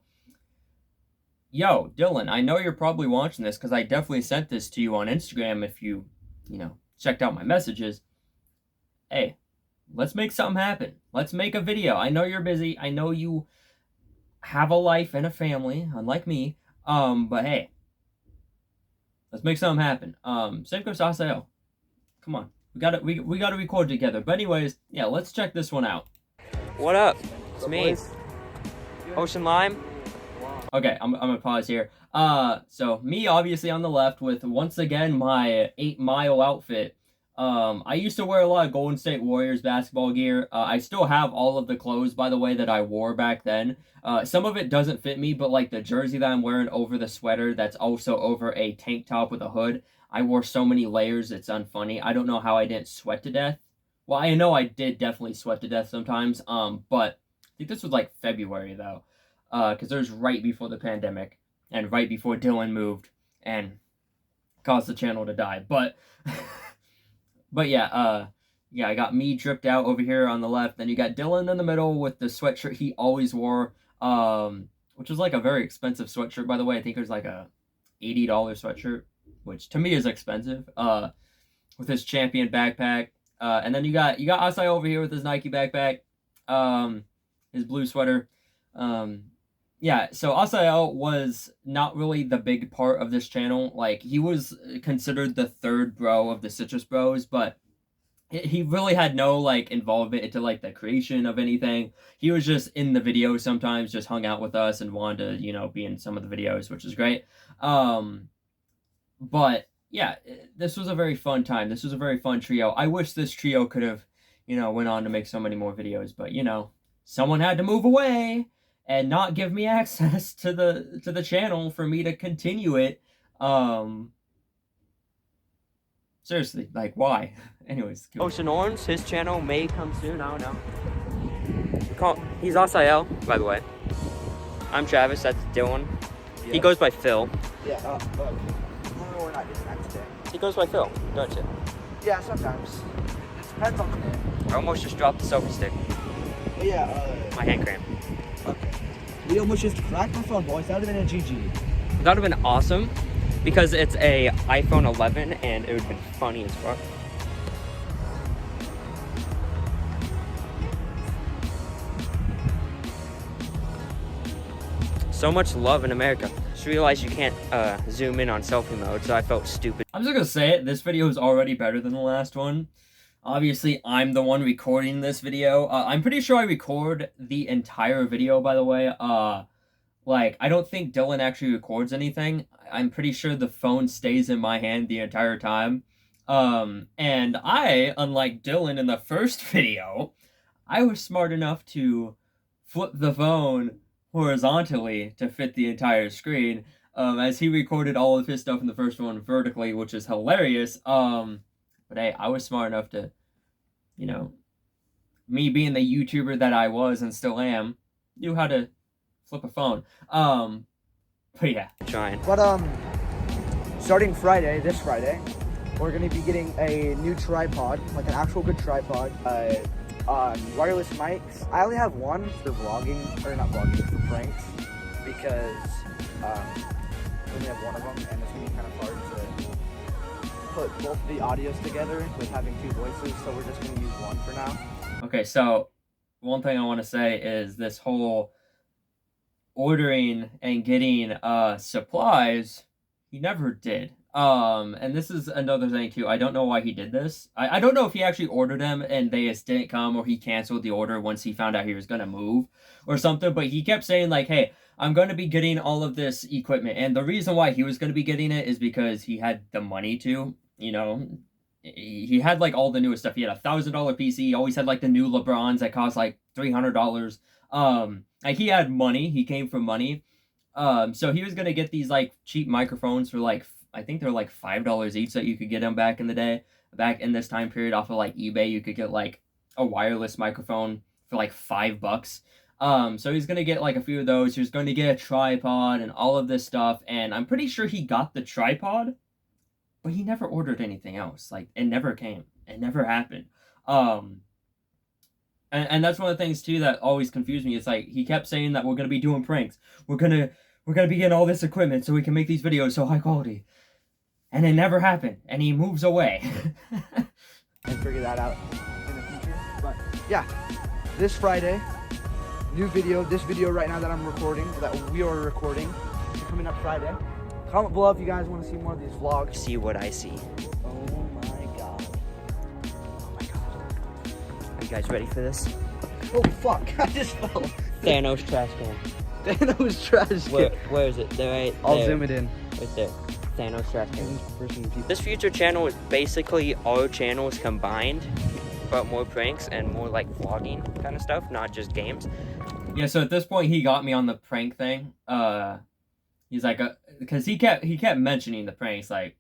Yo, Dylan, I know you're probably watching this because I definitely sent this to you on Instagram if you checked out my messages. Hey, let's make something happen. Let's make a video. I know you're busy. I know you have a life and a family, unlike me. But hey, let's make something happen. Same goes to Asael. Come on. We gotta record together. But anyways, yeah, let's check this one out. What up? It's me. Ocean Lime. Okay, I'm gonna pause here. So me obviously on the left with once again my 8 Mile outfit. I used to wear a lot of Golden State Warriors basketball gear. I still have all of the clothes, by the way, that I wore back then. Some of it doesn't fit me, but like the jersey that I'm wearing over the sweater that's also over a tank top with a hood, I wore so many layers, it's unfunny. I don't know how I didn't sweat to death. Well, I know I did definitely sweat to death sometimes, but I think this was like February, though. Because it was right before the pandemic, and right before Dylan moved, and caused the channel to die. But... But yeah, I got me dripped out over here on the left. Then you got Dylan in the middle with the sweatshirt he always wore, which was like a very expensive sweatshirt, by the way. I think it was like a $80 sweatshirt, which to me is expensive, with his Champion backpack. And then you got Asai over here with his Nike backpack, his blue sweater. Yeah, so Asael was not really the big part of this channel. Like, he was considered the third bro of the Citrus Bros, but he really had no, like, involvement into, like, the creation of anything. He was just in the videos sometimes, just hung out with us and wanted to, be in some of the videos, which is great. But, yeah, this was a very fun time. This was a very fun trio. I wish this trio could have, went on to make so many more videos, but, someone had to move away and not give me access to the channel for me to continue it. Seriously, like, why? Anyways. Ocean Orange, his channel may come soon, I don't know. He's Asael, by the way. I'm Travis, that's Dylan. Yeah. He goes by Phil. Yeah, we're not doing that today. He goes by Phil, don't you? Yeah, sometimes. It depends on the day. I almost just dropped the selfie stick. Yeah, my hand cramp. Okay. We almost just cracked my phone, boys. That would have been a GG. That would have been awesome. because it's a iPhone 11 and it would be funny as fuck. So much love in America. Just realized you can't zoom in on selfie mode, so I felt stupid. I'm just gonna say it, this video is already better than the last one. Obviously, I'm the one recording this video. I'm pretty sure I record the entire video, by the way. Like, I don't think Dylan actually records anything. I'm pretty sure the phone stays in my hand the entire time. And I, unlike Dylan in the first video, I was smart enough to flip the phone horizontally to fit the entire screen, as he recorded all of his stuff in the first one vertically, which is hilarious. But hey, I was smart enough to, you know, me being the YouTuber that I was and still am, knew how to flip a phone. But yeah. Trying. But starting Friday, this Friday, we're gonna be getting a new tripod, like an actual good tripod. Wireless mics. I only have one for vlogging, or not vlogging, for pranks, because we only have one of them, and it's gonna be kind of hard to put both the audios together with having two voices, so we're just gonna use one for now. Okay, so one thing I want to say is this whole ordering and getting supplies, he never did. And this is another thing too. I don't know why he did this. I don't know if he actually ordered them and they just didn't come, or he canceled the order once he found out he was gonna move or something. But he kept saying like, hey, I'm gonna be getting all of this equipment. And the reason why he was gonna be getting it is because he had the money to, you know. He had like all the newest stuff. He had $1,000 PC. He always had like the new LeBrons that cost like $300. Like he had money. He came from money. So he was gonna get these like cheap microphones for like, I think they're like $5 each that you could get them back in the day. Back in this time period, off of like eBay, you could get like a wireless microphone for like $5. So he's gonna get like a few of those. He was going to get a tripod and all of this stuff. And I'm pretty sure he got the tripod, but he never ordered anything else. Like, it never came. It never happened. And that's one of the things too that always confused me. It's like he kept saying that we're gonna be doing pranks. We're gonna be getting all this equipment so we can make these videos so high quality. And it never happened. And he moves away. And figure that out in the future. But yeah, this Friday, new video. This video right now that I'm recording, that we are recording, is coming up Friday. Comment below if you guys want to see more of these vlogs. See what I see. Oh my god. Oh my god. Are you guys ready for this? Oh fuck, I just fell. Thanos trash can. Thanos trash can. Where is it? There, right I'll there. zoom it in. Right there. Thanos trash can. This future channel is basically our channels combined, but more pranks and more like vlogging kind of stuff, not just games. Yeah, so at this point he got me on the prank thing. He's like, because he kept mentioning the pranks. Like,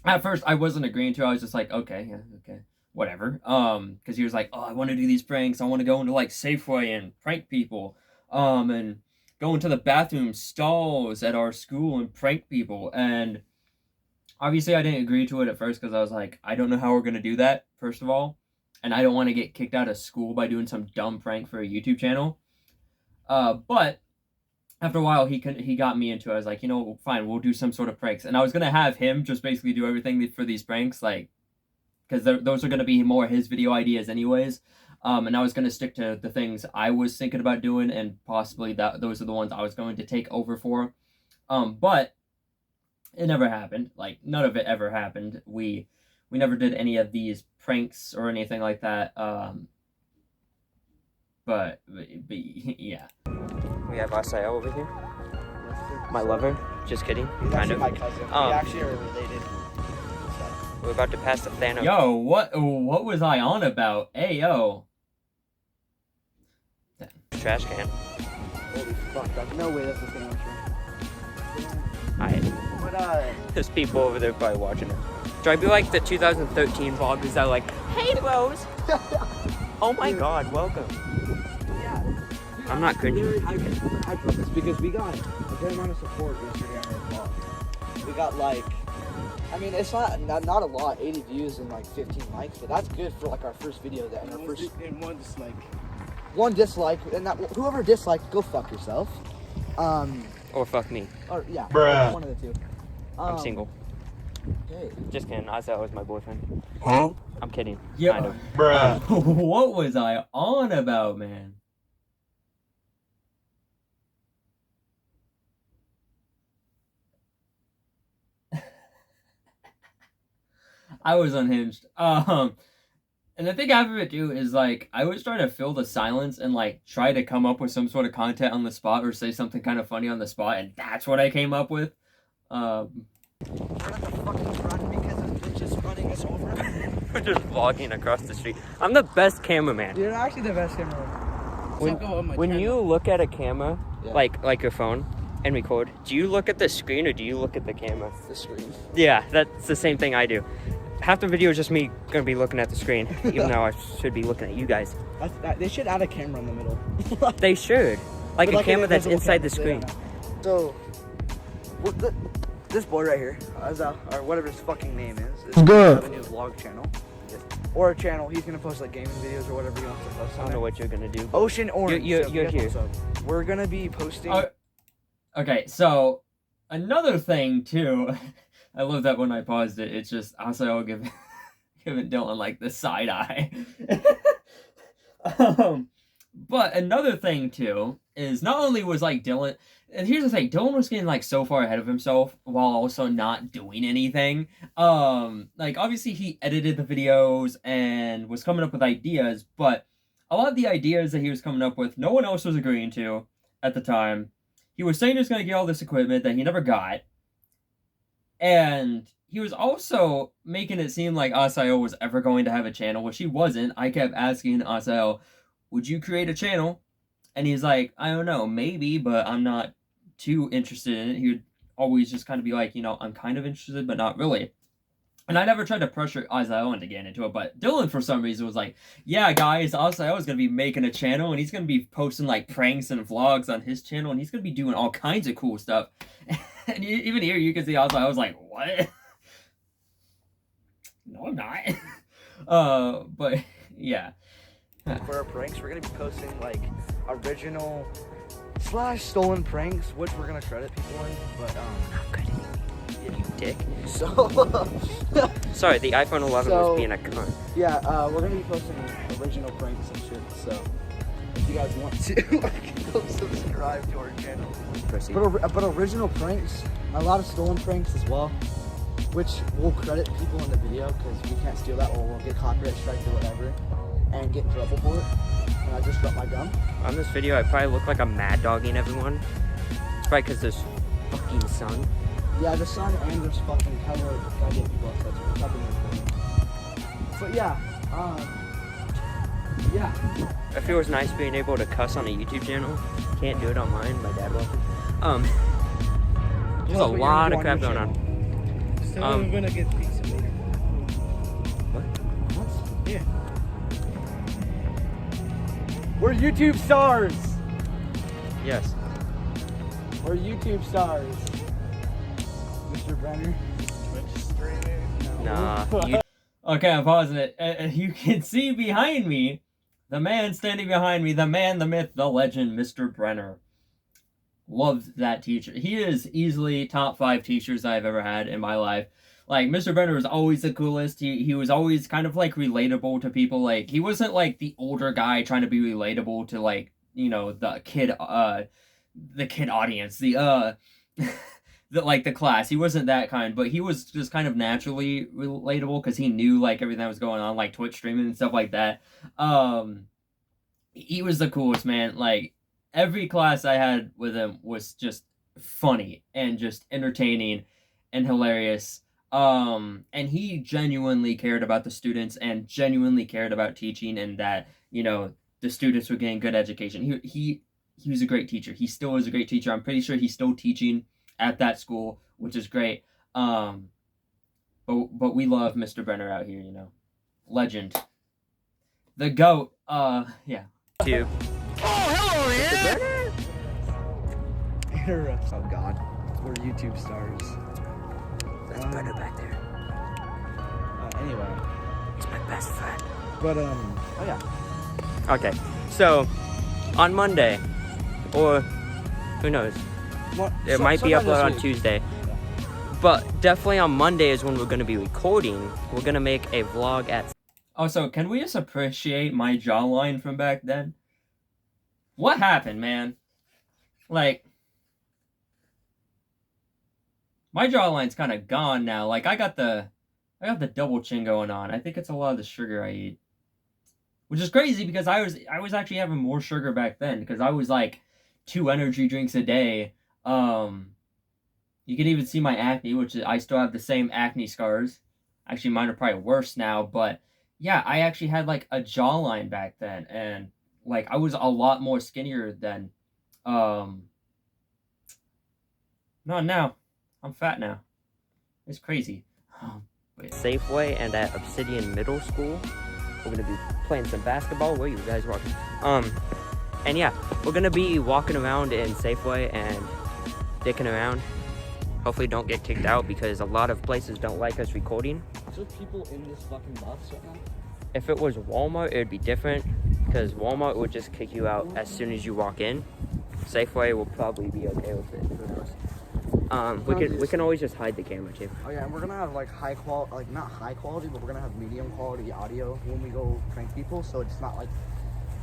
at first I wasn't agreeing to. I was just like, okay, yeah, okay, whatever. Because he was like, oh, I want to do these pranks. I want to go into like Safeway and prank people. And go into the bathroom stalls at our school and prank people. And obviously I didn't agree to it at first because I was like, I don't know how we're gonna do that, first of all, and I don't want to get kicked out of school by doing some dumb prank for a YouTube channel. But after a while, he got me into it. I was like, you know, fine, we'll do some sort of pranks. And I was going to have him just basically do everything for these pranks, like, because those are going to be more his video ideas anyways. And I was going to stick to the things I was thinking about doing, and possibly those are the ones I was going to take over for. But it never happened. Like, none of it ever happened. We never did any of these pranks or anything like that. But yeah. We have Asaya over here. My lover. Just kidding. He's Kind actually of. my cousin. We actually are related. We're about to pass the Thanos. Yo, what was I on about? Hey, yo. Trash can. Holy fuck, there's no way that's the same one. But There's people over there probably watching it. Do I be like the 2013 vloggers that are like, hey bros! Oh my god, welcome. yeah. I'm not cringy. I put this because we got a good amount of support yesterday on our vlog. We got like, I mean, it's not a lot, 80 views and like 15 likes, but that's good for like our first video. That our first And one dislike. one dislike, and that whoever disliked, go fuck yourself. Or fuck me. Or yeah, Bruh. one of the two. I'm single. Okay. Just kidding. I thought it was my boyfriend. Huh? I'm kidding. Yeah. Kind of. What was I on about, man? I was unhinged. And the thing I have of it too is like I was trying to fill the silence and like try to come up with some sort of content on the spot or say something kind of funny on the spot, and that's what I came up with. We're at the fucking front because this bitch is running us over. We're just vlogging across the street. I'm the best cameraman. You're actually the best cameraman. When you look at a camera, Yeah. like your phone, and record, do you look at the screen or do you look at the camera? The screen. Yeah, that's the same thing I do. Half the video is just me gonna be looking at the screen, even though I should be looking at you guys. They should add a camera in the middle. They should. Like But a camera an that's invisible inside the camera, screen. So, this boy right here, or whatever his fucking name is Good. a new vlog channel. Or a channel. He's gonna post like gaming videos or whatever he wants to post I on don't know there. what you're gonna do. Ocean Orange. You're so if you guys here. want some, we're gonna be posting. Okay, so another thing too, I love that when I paused it, it's just also I'll give giving Dylan like the side eye. But another thing too is not only was like Dylan, and here's the thing, Dylan was getting like so far ahead of himself while also not doing anything. Like obviously he edited the videos and was coming up with ideas, but a lot of the ideas that he was coming up with, no one else was agreeing to at the time. He was saying he was going to get all this equipment that he never got. And he was also making it seem like Asael was ever going to have a channel, which he wasn't. I kept asking Asael, would you create a channel? And he's like, I don't know, maybe, but I'm not too interested in it. He would always just kind of be like, you know, I'm kind of interested, but not really. And I never tried to pressure Asael into getting into it, but Dylan, for some reason, was like, yeah, guys, Asael is going to be making a channel, and he's going to be posting, like, pranks and vlogs on his channel, and he's going to be doing all kinds of cool stuff. And even here, you can see Asael was like, what? No, I'm not. But, yeah. For our pranks, we're gonna be posting like original / stolen pranks, which we're gonna credit people in. But How good are you dick? so Sorry, the iPhone 11 So- was being a cunt. yeah, we're gonna be posting original pranks and shit. So if you guys want to, go subscribe to our channel. Proceed. But original pranks, a lot of stolen pranks as well, which we'll credit people in the video because we can't steal that or we'll get copyright strike or whatever and get in trouble for it. And I just dropped my gum. On this video, I probably look like I'm mad dogging everyone. It's probably because there's fucking sun. Yeah, the sun and there's fucking hella goddamn people outside. So it's fucking important. But yeah, yeah. I feel it's nice being able to cuss on a YouTube channel. Can't do it on mine. My dad watches. There's a Plus, what you're lot gonna of do crap your going on. channel. Still Um, gonna get pizza later. What? Yeah. We're YouTube stars. Yes. We're YouTube stars. Mr. Brenner. Twitch streamer. Nah. You, Okay, I'm pausing it. And you can see behind me, the man standing behind me, the man, the myth, the legend, Mr. Brenner. Loved that teacher. He is easily top 5 teachers I've ever had in my life. Like, Mr. Brenner was always the coolest. He was always kind of, like, relatable to people. Like, he wasn't, like, the older guy trying to be relatable to, like, you know, the kid audience. The class. He wasn't that kind, but he was just kind of naturally relatable because he knew, like, everything that was going on, like, Twitch streaming and stuff like that. He was the coolest, man. Like, every class I had with him was just funny and just entertaining and hilarious. And he genuinely cared about the students and genuinely cared about teaching and that, you know, the students were getting good education. He was a great teacher. He still is a great teacher. I'm pretty sure he's still teaching at that school, which is great. But we love Mr. Brenner out here, you know. Legend. The GOAT. Yeah. too. Oh God, we're YouTube stars. That's Brenner back there. Anyway, He's my best friend. but oh yeah. Okay, so on Monday, or who knows? Well, It might be sometime uploaded on this week. Tuesday. But definitely on Monday is when we're gonna be recording. We're gonna make a vlog at. Also, can we just appreciate my jawline from back then? What happened, man? Like, my jawline's kind of gone now. Like, I got the double chin going on. I think it's a lot of the sugar I eat, which is crazy because I was actually having more sugar back then because I was like 2 energy drinks a day. You can even see my acne, which I still have the same acne scars. Actually, mine are probably worse now, but yeah, I actually had like a jawline back then, and like I was a lot more skinnier then. Not now. I'm fat now. It's crazy. Safeway and at Obsidian Middle School. We're gonna be playing some basketball. Where are you guys walking? And yeah, we're gonna be walking around in Safeway and dicking around. Hopefully don't get kicked out because a lot of places don't like us recording. Is there people in this fucking bus right now? If it was Walmart, it would be different because Walmart would just kick you out as soon as you walk in. Safeway will probably be okay with it. Who knows? We can always just hide the camera too. Oh yeah, and we're gonna have like high quality, like not high quality, but we're gonna have medium quality audio when we go prank people, so it's not like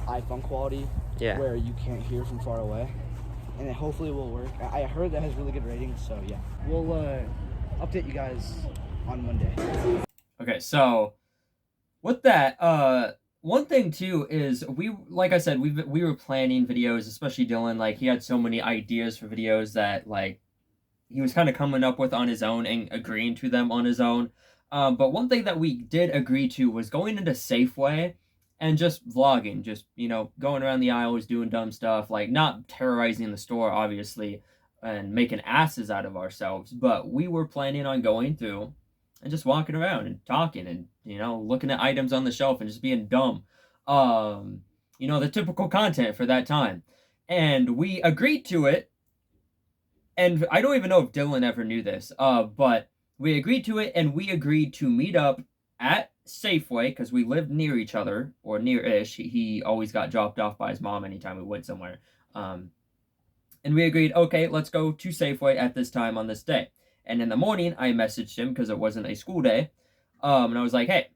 iPhone quality, Yeah. where you can't hear from far away. And it hopefully will work. I heard that has really good ratings, so yeah. We'll update you guys on Monday. Okay, so with that, one thing too is like I said, we were planning videos, especially Dylan. Like he had so many ideas for videos that like he was kind of coming up with on his own and agreeing to them on his own. But one thing that we did agree to was going into Safeway and just vlogging, just, you know, going around the aisles, doing dumb stuff, like not terrorizing the store, obviously, and making asses out of ourselves. But we were planning on going through and just walking around and talking and, you know, looking at items on the shelf and just being dumb. You know, the typical content for that time. And we agreed to it. And I don't even know if Dylan ever knew this, but we agreed to it, and we agreed to meet up at Safeway because we lived near each other, or near-ish. He always got dropped off by his mom anytime we went somewhere. And we agreed, okay, let's go to Safeway at this time on this day. And in the morning, I messaged him because it wasn't a school day. And I was like, hey,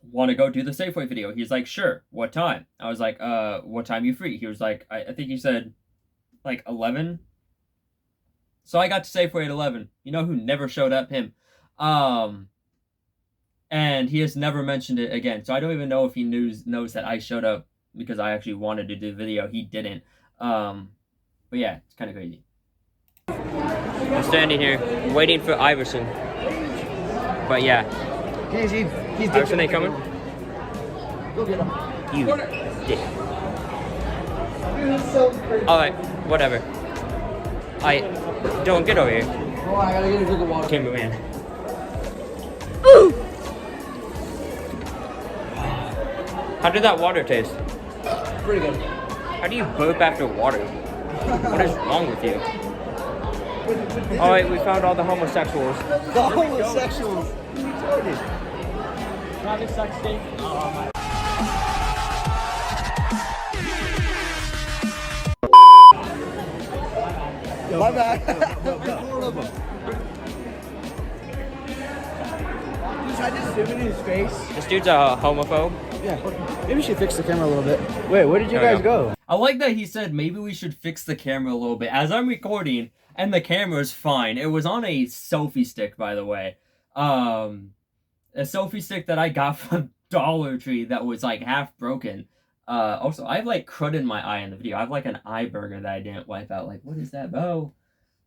want to go do the Safeway video? He's like, sure. What time? I was like, what time you free? He was like, I think he said like 11. So I got to Safeway at 11. You know who never showed up? Him. And he has never mentioned it again. So I don't even know if he knows that I showed up because I actually wanted to do the video. He didn't. But yeah, it's kind of crazy. I'm standing here waiting for Iverson. But yeah. He's Iverson ain't coming? Go get him. You dick. Alright, whatever. Don't get over here. Oh, I gotta get a drink of water. Cameraman. How did that water taste? Pretty good. How do you burp after water? What is wrong with you? Alright, we found all the homosexuals. The homosexuals. Private sex tape? My bad. Should I just zoom in his face? This dude's a homophobe. Yeah. Maybe we should fix the camera a little bit. Wait, where did you There we guys go? I like that he said maybe we should fix the camera a little bit. As I'm recording, and the camera's fine. It was on a selfie stick, by the way. A selfie stick that I got from Dollar Tree that was like half broken. Also, I have like crud in my eye in the video. I have like an eye burger that I didn't wipe out. Like, what is that, Bo?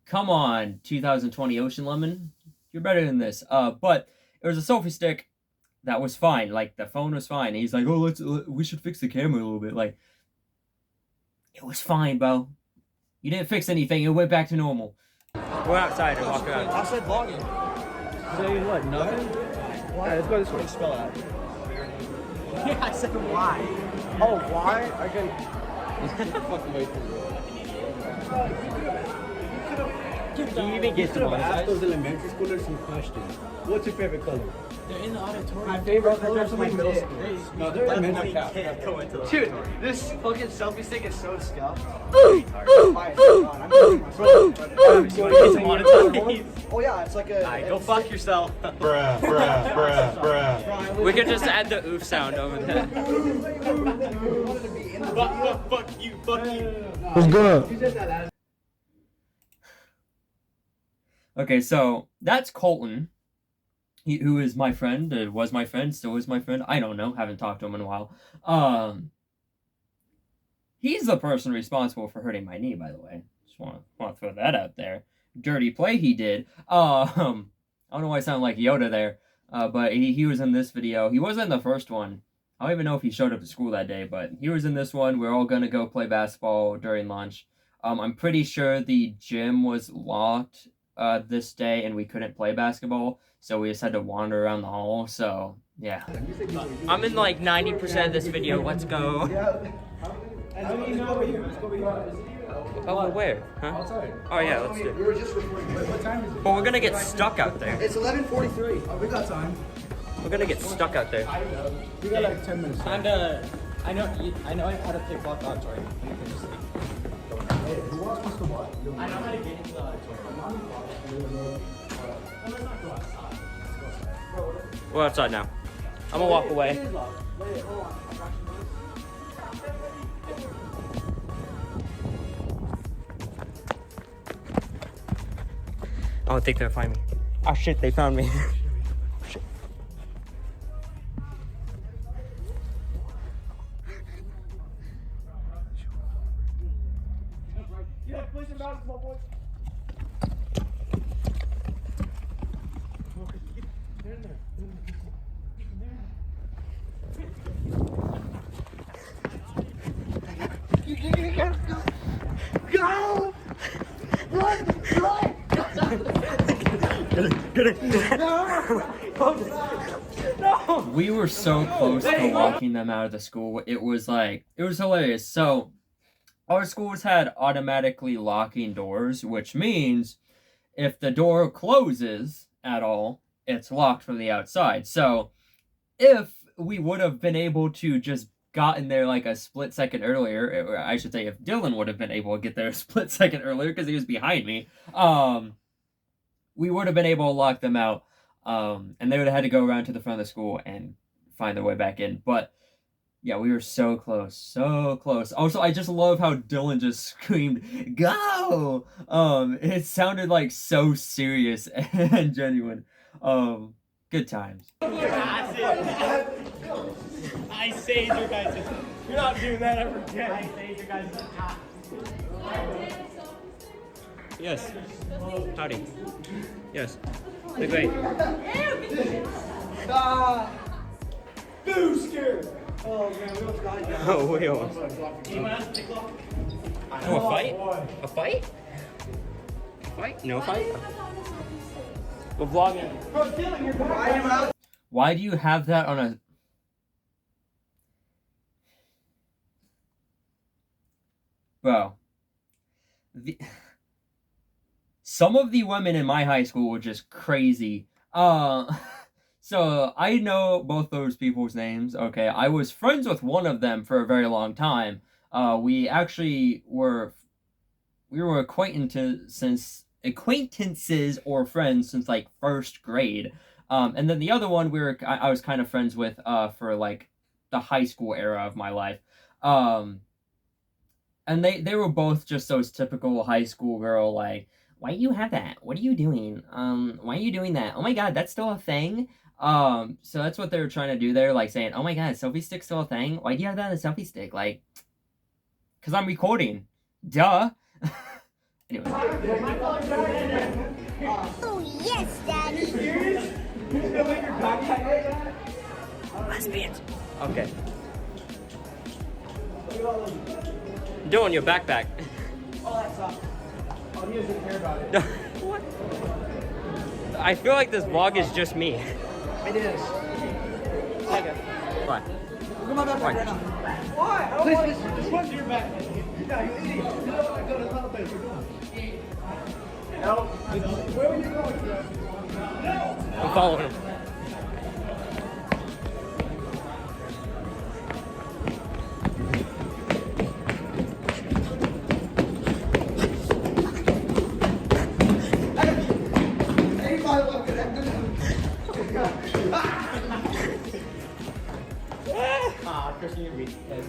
Come on, 2020 Ocean Lemon. You're better than this. But it was a selfie stick that was fine. Like, the phone was fine. And he's like, oh, we should fix the camera a little bit. Like, it was fine, Bo. You didn't fix anything. It went back to normal. Go outside and walk around. I said vlogging. Say what? Nothing? Why? Let's go this way. Spell out. Yeah, I said why. Oh, why? I can. Get the fuck away from me. He even gets Should have them asked on those elementary schoolers some questions. What's your favorite color? They're in the auditorium. My favorite color is my middle school. No, they're elementary. Dude, this fucking selfie stick is so scuffed. Oh yeah, it's like a. Go fuck yourself. Bruh, bruh, bruh, bruh. We could just add the oof sound over there. Fuck you. What's good? Okay, so that's Colton. Who is my friend, was my friend, still is my friend. I don't know, haven't talked to him in a while. He's the person responsible for hurting my knee, by the way. Just want to throw that out there. Dirty play he did. I don't know why I sound like Yoda there, but he was in this video. He wasn't in the first one. I don't even know if he showed up to school that day, but he was in this one. We're all gonna go play basketball during lunch. I'm pretty sure the gym was locked this day and we couldn't play basketball, so we just had to wander around the hall. So yeah, I'm in like 90% of this video. Let's go. Oh, where? Huh? Oh yeah, let's do it. We were just recording. What time is it? But we're gonna get stuck out there. It's 11:43. Oh, we got time. We're gonna get stuck out there. We got like 10 minutes. Time to. I know how to pick block the auditorium. You can just like. Who wants to what? I know how to get into the auditorium. We're outside now. I'm gonna walk away. I don't think they'll find me. Oh shit, they found me. Shit. Go! Run! Run! We were so close to locking them out of the school. It was hilarious. So our schools had automatically locking doors, which means if the door closes at all, it's locked from the outside. So if we would have been able to just gotten there like a split second earlier, or I should say if Dylan would have been able to get there a split second earlier because he was behind me, we would have been able to lock them out, and they would have had to go around to the front of the school and find their way back in. But yeah, we were so close, so close. Also, I just love how Dylan just screamed, "Go!" It sounded like so serious and genuine. Good times. I saved your guys. You're not doing that ever again. I saved your guys. Yes. Howdy. Yes. They're great. Boo! Scared. Oh man, we almost got you. Oh, we almost. Oh, a fight? A fight? A fight? No fight? We're vlogging. Why do you have that on a... Bro. Some of the women in my high school were just crazy. So I know both those people's names. Okay, I was friends with one of them for a very long time. We actually were acquaintances or friends since like first grade. And then the other one I was kind of friends with for like the high school era of my life. And they were both just those typical high school girl, like, why do you have that? What are you doing? Why are you doing that? Oh my god, that's still a thing? So that's what they were trying to do there, like saying, oh my god, selfie stick's still a thing? Why do you have that on a selfie stick? Like, because I'm recording. Duh. Anyway. Oh, yes, Daddy. Lesbians. Okay. Doing your backpack. Oh, that's up. Oh, he doesn't care about it. What? I feel like this vlog is just me. It is. Okay. Why? Look at my backpack right now. Why? Please, just run to your backpack. Yeah, you idiot. You know what? Go to the place. I'm following him.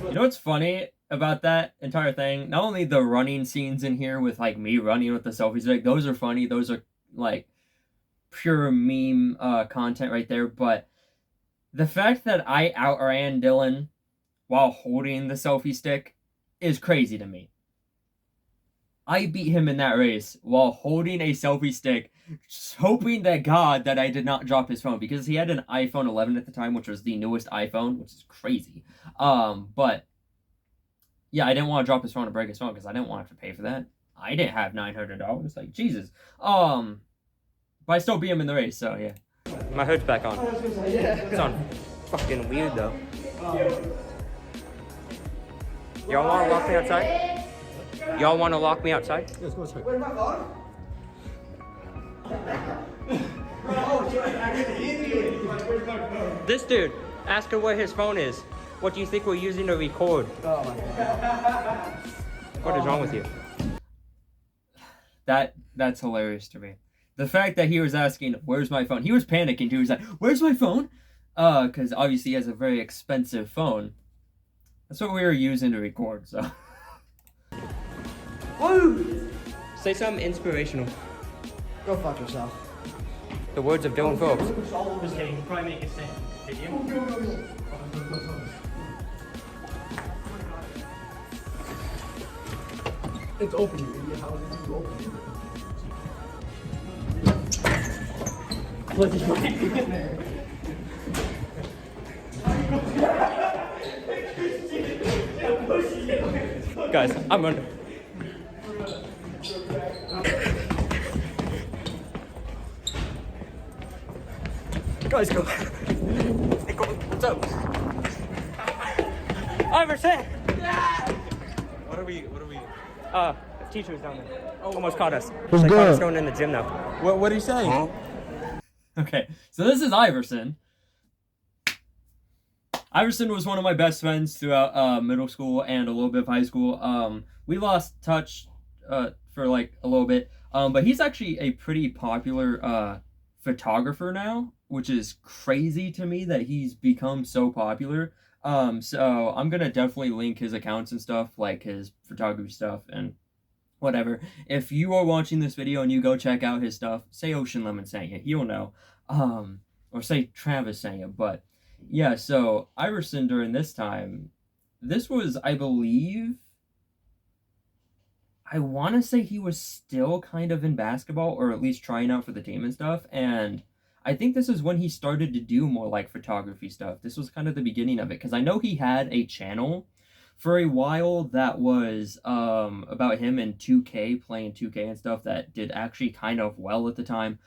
You know what's funny about that entire thing? Not only the running scenes in here with like me running with the selfie stick, those are funny. Those are like pure meme content right there. But the fact that I outran Dylan while holding the selfie stick is crazy to me. I beat him in that race while holding a selfie stick, just hoping to God that I did not drop his phone, because he had an iPhone 11 at the time, which was the newest iPhone, which is crazy. But yeah, I didn't want to drop his phone and break his phone because I didn't want to have to pay for that. I didn't have $900. Like, Jesus. But I still beat him in the race, so yeah. My hood's back on. It's on. Fucking weird though. Y'all want to lock me outside? Y'all want to lock me outside? Let's go check. Where's my phone? This dude, ask him where his phone is. What do you think we're using to record? Oh my God. What is wrong with you? That's hilarious to me. The fact that he was asking, where's my phone? He was panicking too. He was like, where's my phone? Because obviously he has a very expensive phone. That's what we were using to record, so. Woo! Say something inspirational. Go fuck yourself. The words of Dylan Phillips. Just kidding. He'll probably make it sing. Video. It's open, you idiot. How is it open? Guys, I'm under. Guys, go. Hey, go. What's up? Iverson! What are we? Teacher's down there. Almost caught us. What's They caught us good? going in the gym now. What are you saying? Okay, so this is Iverson. Iverson was one of my best friends throughout middle school and a little bit of high school. We lost touch for like a little bit, but he's actually a pretty popular photographer now, which is crazy to me that he's become so popular. So I'm gonna definitely link his accounts and stuff, like his photography stuff and whatever. If you are watching this video and you go check out his stuff, say Ocean Lemon sang it, he'll know. Or say Travis sang it, but yeah, so Iverson during this time, this was, I believe, I want to say he was still kind of in basketball, or at least trying out for the team and stuff, and I think this is when he started to do more like photography stuff. This was kind of the beginning of it, because I know he had a channel for a while that was about him and 2K, playing 2K and stuff, that did actually kind of well at the time.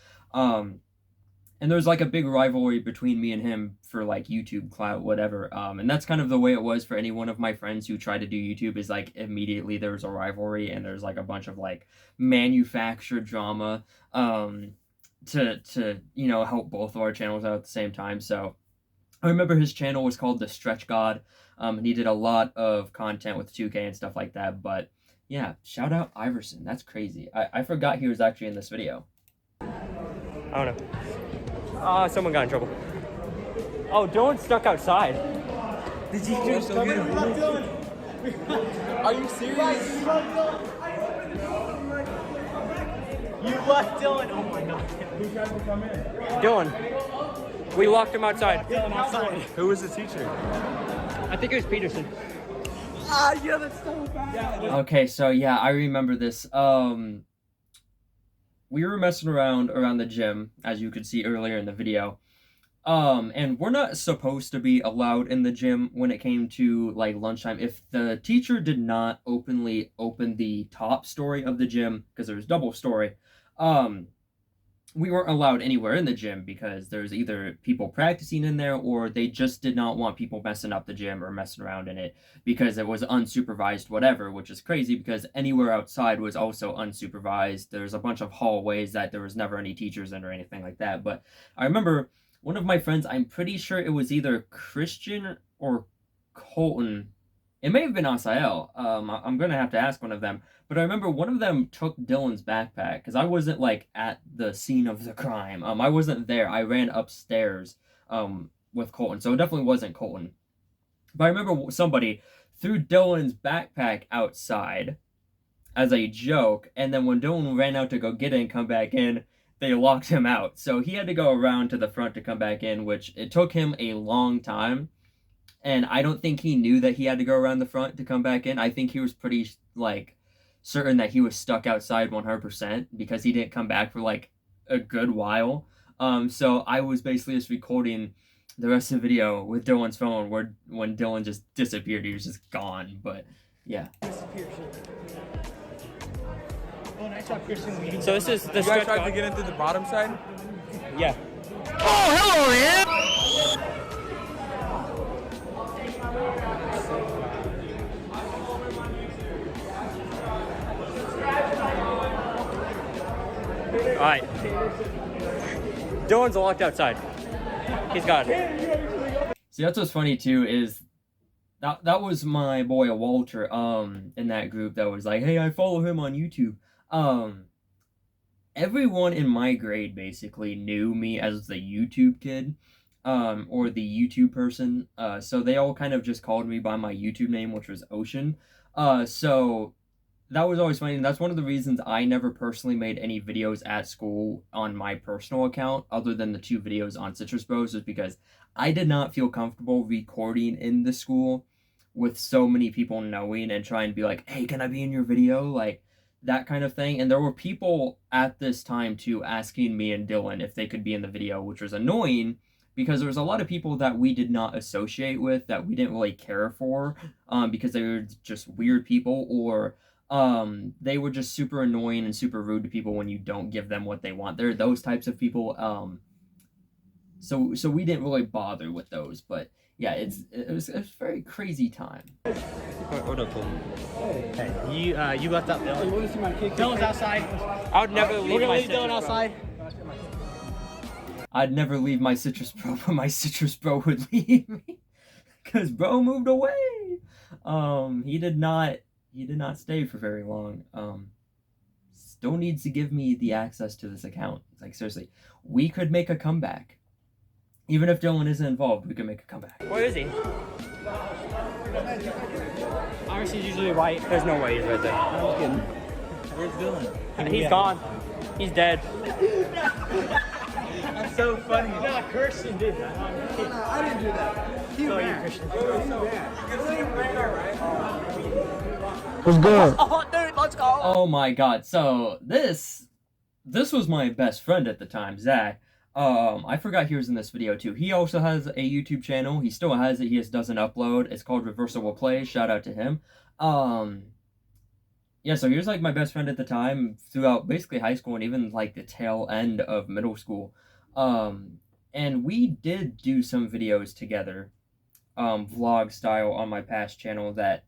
And there's like a big rivalry between me and him for like YouTube clout, whatever. And that's kind of the way it was for any one of my friends who try to do YouTube, is like immediately there's a rivalry and there's like a bunch of like manufactured drama to you know, help both of our channels out at the same time. So I remember his channel was called The Stretch God, and he did a lot of content with 2K and stuff like that. But yeah, shout out Iverson. That's crazy. I forgot he was actually in this video. I don't know. Someone got in trouble. Oh, Dylan's stuck outside. The teacher's so good. Are you serious? You left Dylan. Oh my God. Who tried to come in? Dylan, we locked him outside. Dylan outside. Who was the teacher? I think it was Peterson. Yeah, that's so bad. Okay, so yeah, I remember this. We were messing around the gym, as you could see earlier in the video. And we're not supposed to be allowed in the gym when it came to like lunchtime. If the teacher did not openly open the top story of the gym, because there was double story, we weren't allowed anywhere in the gym because there's either people practicing in there or they just did not want people messing up the gym or messing around in it because it was unsupervised whatever, which is crazy because anywhere outside was also unsupervised. There's a bunch of hallways that there was never any teachers in or anything like that. But I remember one of my friends, I'm pretty sure it was either Christian or Colton. It may have been Asael. I'm gonna have to ask one of them. But I remember one of them took Dylan's backpack because I wasn't like at the scene of the crime. I wasn't there. I ran upstairs with Colton, so it definitely wasn't Colton. But I remember somebody threw Dylan's backpack outside as a joke, and then when Dylan ran out to go get it and come back in, they locked him out. So he had to go around to the front to come back in, which it took him a long time. And I don't think he knew that he had to go around the front to come back in. I think he was pretty, like, certain that he was stuck outside 100% because he didn't come back for, like, a good while. So I was basically just recording the rest of the video with Dylan's phone where when Dylan just disappeared, he was just gone. But, yeah. So this is the You guys stretch tried to card. get in through the bottom side? Yeah. Alright. Dylan's locked outside. He's gone. See, that's what's funny too is that was my boy Walter in that group that was like, hey, I follow him on YouTube. Everyone in my grade basically knew me as the YouTube kid, or the YouTube person. So they all kind of just called me by my YouTube name, which was Ocean. So that was always funny, and that's one of the reasons I never personally made any videos at school on my personal account, other than the 2 videos on Citrus Bros, is because I did not feel comfortable recording in the school with so many people knowing and trying to be like, hey, can I be in your video? Like, that kind of thing. And there were people at this time, too, asking me and Dylan if they could be in the video, which was annoying because there was a lot of people that we did not associate with, that we didn't really care for, because they were just weird people, or they were just super annoying and super rude to people when you don't give them what they want. They're those types of people. So we didn't really bother with those, but yeah, it was a very crazy time. What up, Colton? Hey, you left out Dylan. You want to see my kick? Dylan's outside. I would never leave my leave Dylan outside. I'd never leave my Citrus Bro, but my Citrus Bro would leave me because Bro moved away. He did not stay for very long. Still needs to give me the access to this account. It's like, seriously, we could make a comeback. Even if Dylan isn't involved, we could make a comeback. Where is he? Ours is usually white. There's no way he's right there. Where's Dylan? He's gone. He's dead. That's so funny. No, Kirsten did that. I didn't do that. He ran. Christian. You can see him radar, right? What's good? Oh, dude, let's go. Oh my god, so this was my best friend at the time, Zach. I forgot he was in this video too. He also has a YouTube channel. He still has it, he just doesn't upload. It's called Reversible Play. Shout out to him. Yeah, so he was like my best friend at the time throughout basically high school and even like the tail end of middle school. And we did do some videos together, vlog style, on my past channel that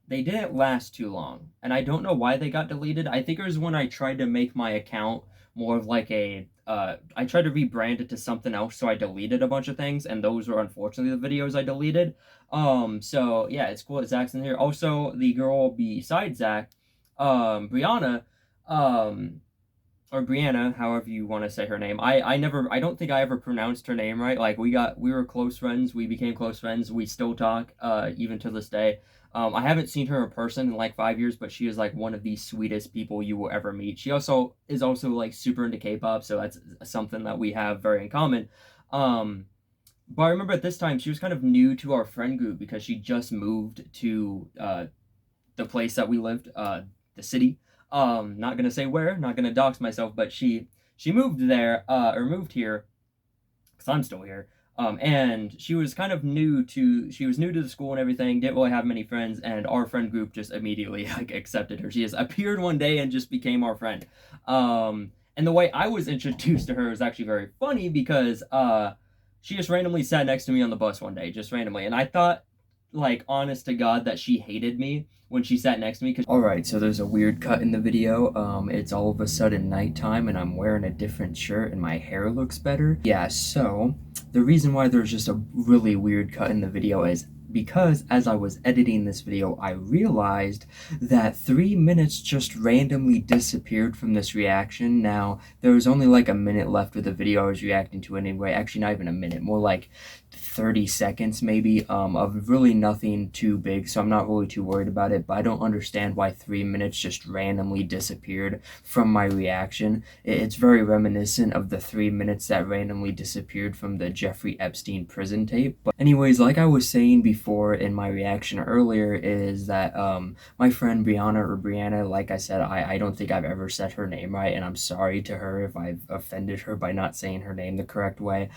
they didn't last too long. And I don't know why they got deleted. I think it was when I tried to make my account more of like a, I tried to rebrand it to something else, so I deleted a bunch of things, and those were unfortunately the videos I deleted. So yeah, it's cool that Zach's in here. Also, the girl beside Zach, Brianna, or Brianna, however you want to say her name. I don't think I ever pronounced her name right. Like, we were close friends, we became close friends, we still talk, even to this day. I haven't seen her in person in like 5 years, but she is like one of the sweetest people you will ever meet. She also is like super into K-pop, so that's something that we have very in common. But I remember at this time she was kind of new to our friend group because she just moved to the place that we lived, the city. Not gonna say where, not gonna dox myself, but she moved there, or moved here, because I'm still here. And she was kind of new to the school and everything, didn't really have many friends, and our friend group just immediately like accepted her. She just appeared one day and just became our friend. And the way I was introduced to her is actually very funny because she just randomly sat next to me on the bus one day, just randomly. And I thought, like, honest to God, that she hated me when she sat next to me. Alright, so there's a weird cut in the video. It's all of a sudden nighttime and I'm wearing a different shirt and my hair looks better. Yeah, so the reason why there's just a really weird cut in the video is because as I was editing this video, I realized that 3 minutes just randomly disappeared from this reaction. Now, there was only like a minute left of the video I was reacting to anyway. Actually, not even a minute, more like 30 seconds maybe, of really nothing too big, so I'm not really too worried about it, but I don't understand why 3 minutes just randomly disappeared from my reaction. It's very reminiscent of the 3 minutes that randomly disappeared from the Jeffrey Epstein prison tape. But anyways, like I was saying before in my reaction earlier, is that my friend Brianna, like I said, I don't think I've ever said her name right, and I'm sorry to her if I've offended her by not saying her name the correct way,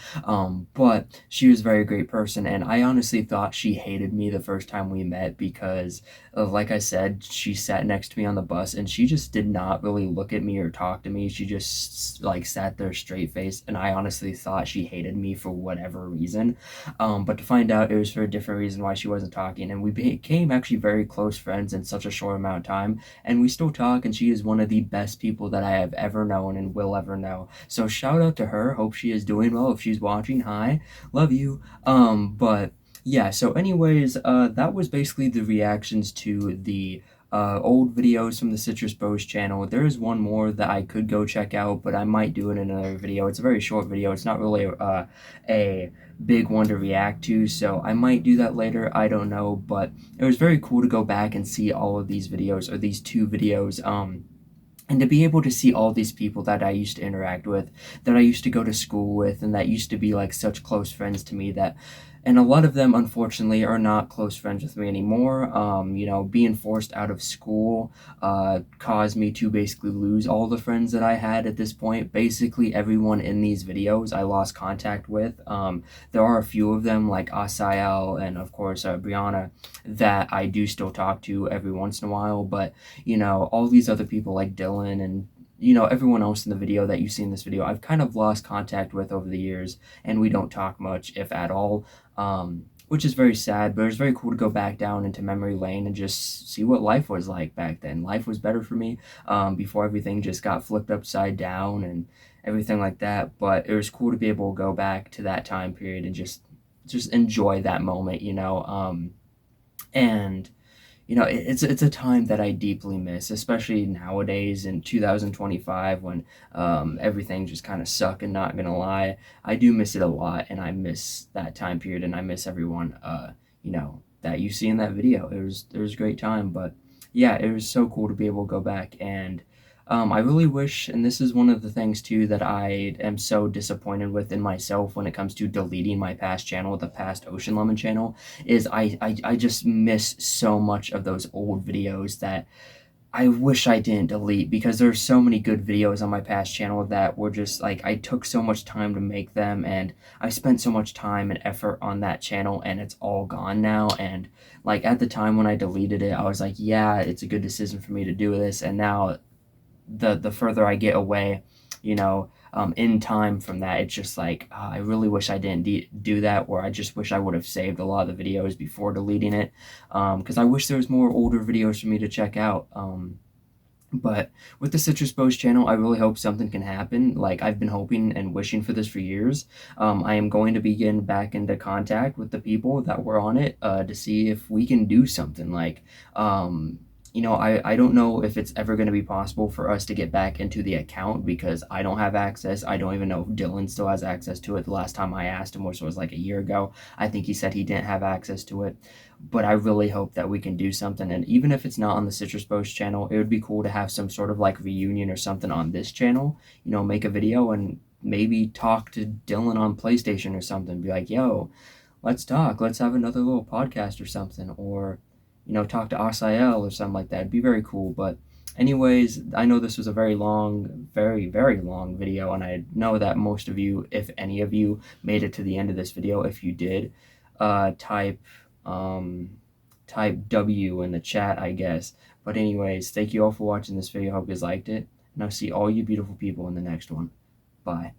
but she was very great person, and I honestly thought she hated me the first time we met because like I said, she sat next to me on the bus and she just did not really look at me or talk to me. She just like sat there straight faced, and I honestly thought she hated me for whatever reason, but to find out it was for a different reason why she wasn't talking, and we became actually very close friends in such a short amount of time, and we still talk, and she is one of the best people that I have ever known and will ever know. So shout out to her. Hope she is doing well. If she's watching, hi, love you. But yeah, so anyways, that was basically the reactions to the old videos from the Citrus Bros channel. There is one more that I could go check out, but I might do it in another video. It's a very short video. It's not really a big one to react to, so I might do that later. I don't know, but it was very cool to go back and see all of these videos, or these 2 videos, and to be able to see all these people that I used to interact with, that I used to go to school with, and that used to be like such close friends to me, that, and a lot of them unfortunately are not close friends with me anymore. You know, being forced out of school caused me to basically lose all the friends that I had at this point. Basically everyone in these videos I lost contact with. There are a few of them, like Asael and of course Brianna, that I do still talk to every once in a while, but you know, all these other people like Dylan and you know, everyone else in the video that you see in this video, I've kind of lost contact with over the years, and we don't talk much, if at all, which is very sad, but it was very cool to go back down into memory lane and just see what life was like back then. Life was better for me before everything just got flipped upside down and everything like that, but it was cool to be able to go back to that time period and just enjoy that moment, you know, and you know, it's a time that I deeply miss, especially nowadays in 2025 when everything just kind of suck, and not gonna lie, I do miss it a lot, and I miss that time period, and I miss everyone, you know, that you see in that video. It was a great time, but yeah, it was so cool to be able to go back, and I really wish, and this is one of the things too that I am so disappointed with in myself when it comes to deleting my past channel, the past Ocean Lemon channel, is I just miss so much of those old videos that I wish I didn't delete, because there's so many good videos on my past channel that were just like, I took so much time to make them, and I spent so much time and effort on that channel, and it's all gone now. And like at the time when I deleted it, I was like, yeah, it's a good decision for me to do this, and now the further I get away, you know, in time from that, it's just like, I really wish I didn't do that, or I just wish I would have saved a lot of the videos before deleting it, because I wish there was more older videos for me to check out. But with the Citrus Bros channel, I really hope something can happen. Like, I've been hoping and wishing for this for years. I am going to be getting back into contact with the people that were on it to see if we can do something. Like, you know, I don't know if it's ever going to be possible for us to get back into the account, because I don't have access. I don't even know if Dylan still has access to it. The last time I asked him, which was like a year ago, I think he said he didn't have access to it. But I really hope that we can do something, and even if it's not on the Citrus Bros channel, it would be cool to have some sort of like reunion or something on this channel, you know, make a video and maybe talk to Dylan on PlayStation or something, be like, yo, let's talk, let's have another little podcast or something, or, you know, talk to Asael or something like that. It'd be very cool. But anyways, I know this was a very long, very, very long video, and I know that most of you, if any of you, made it to the end of this video. If you did, type W in the chat, I guess. But anyways, thank you all for watching this video. Hope you guys liked it, and I'll see all you beautiful people in the next one. Bye.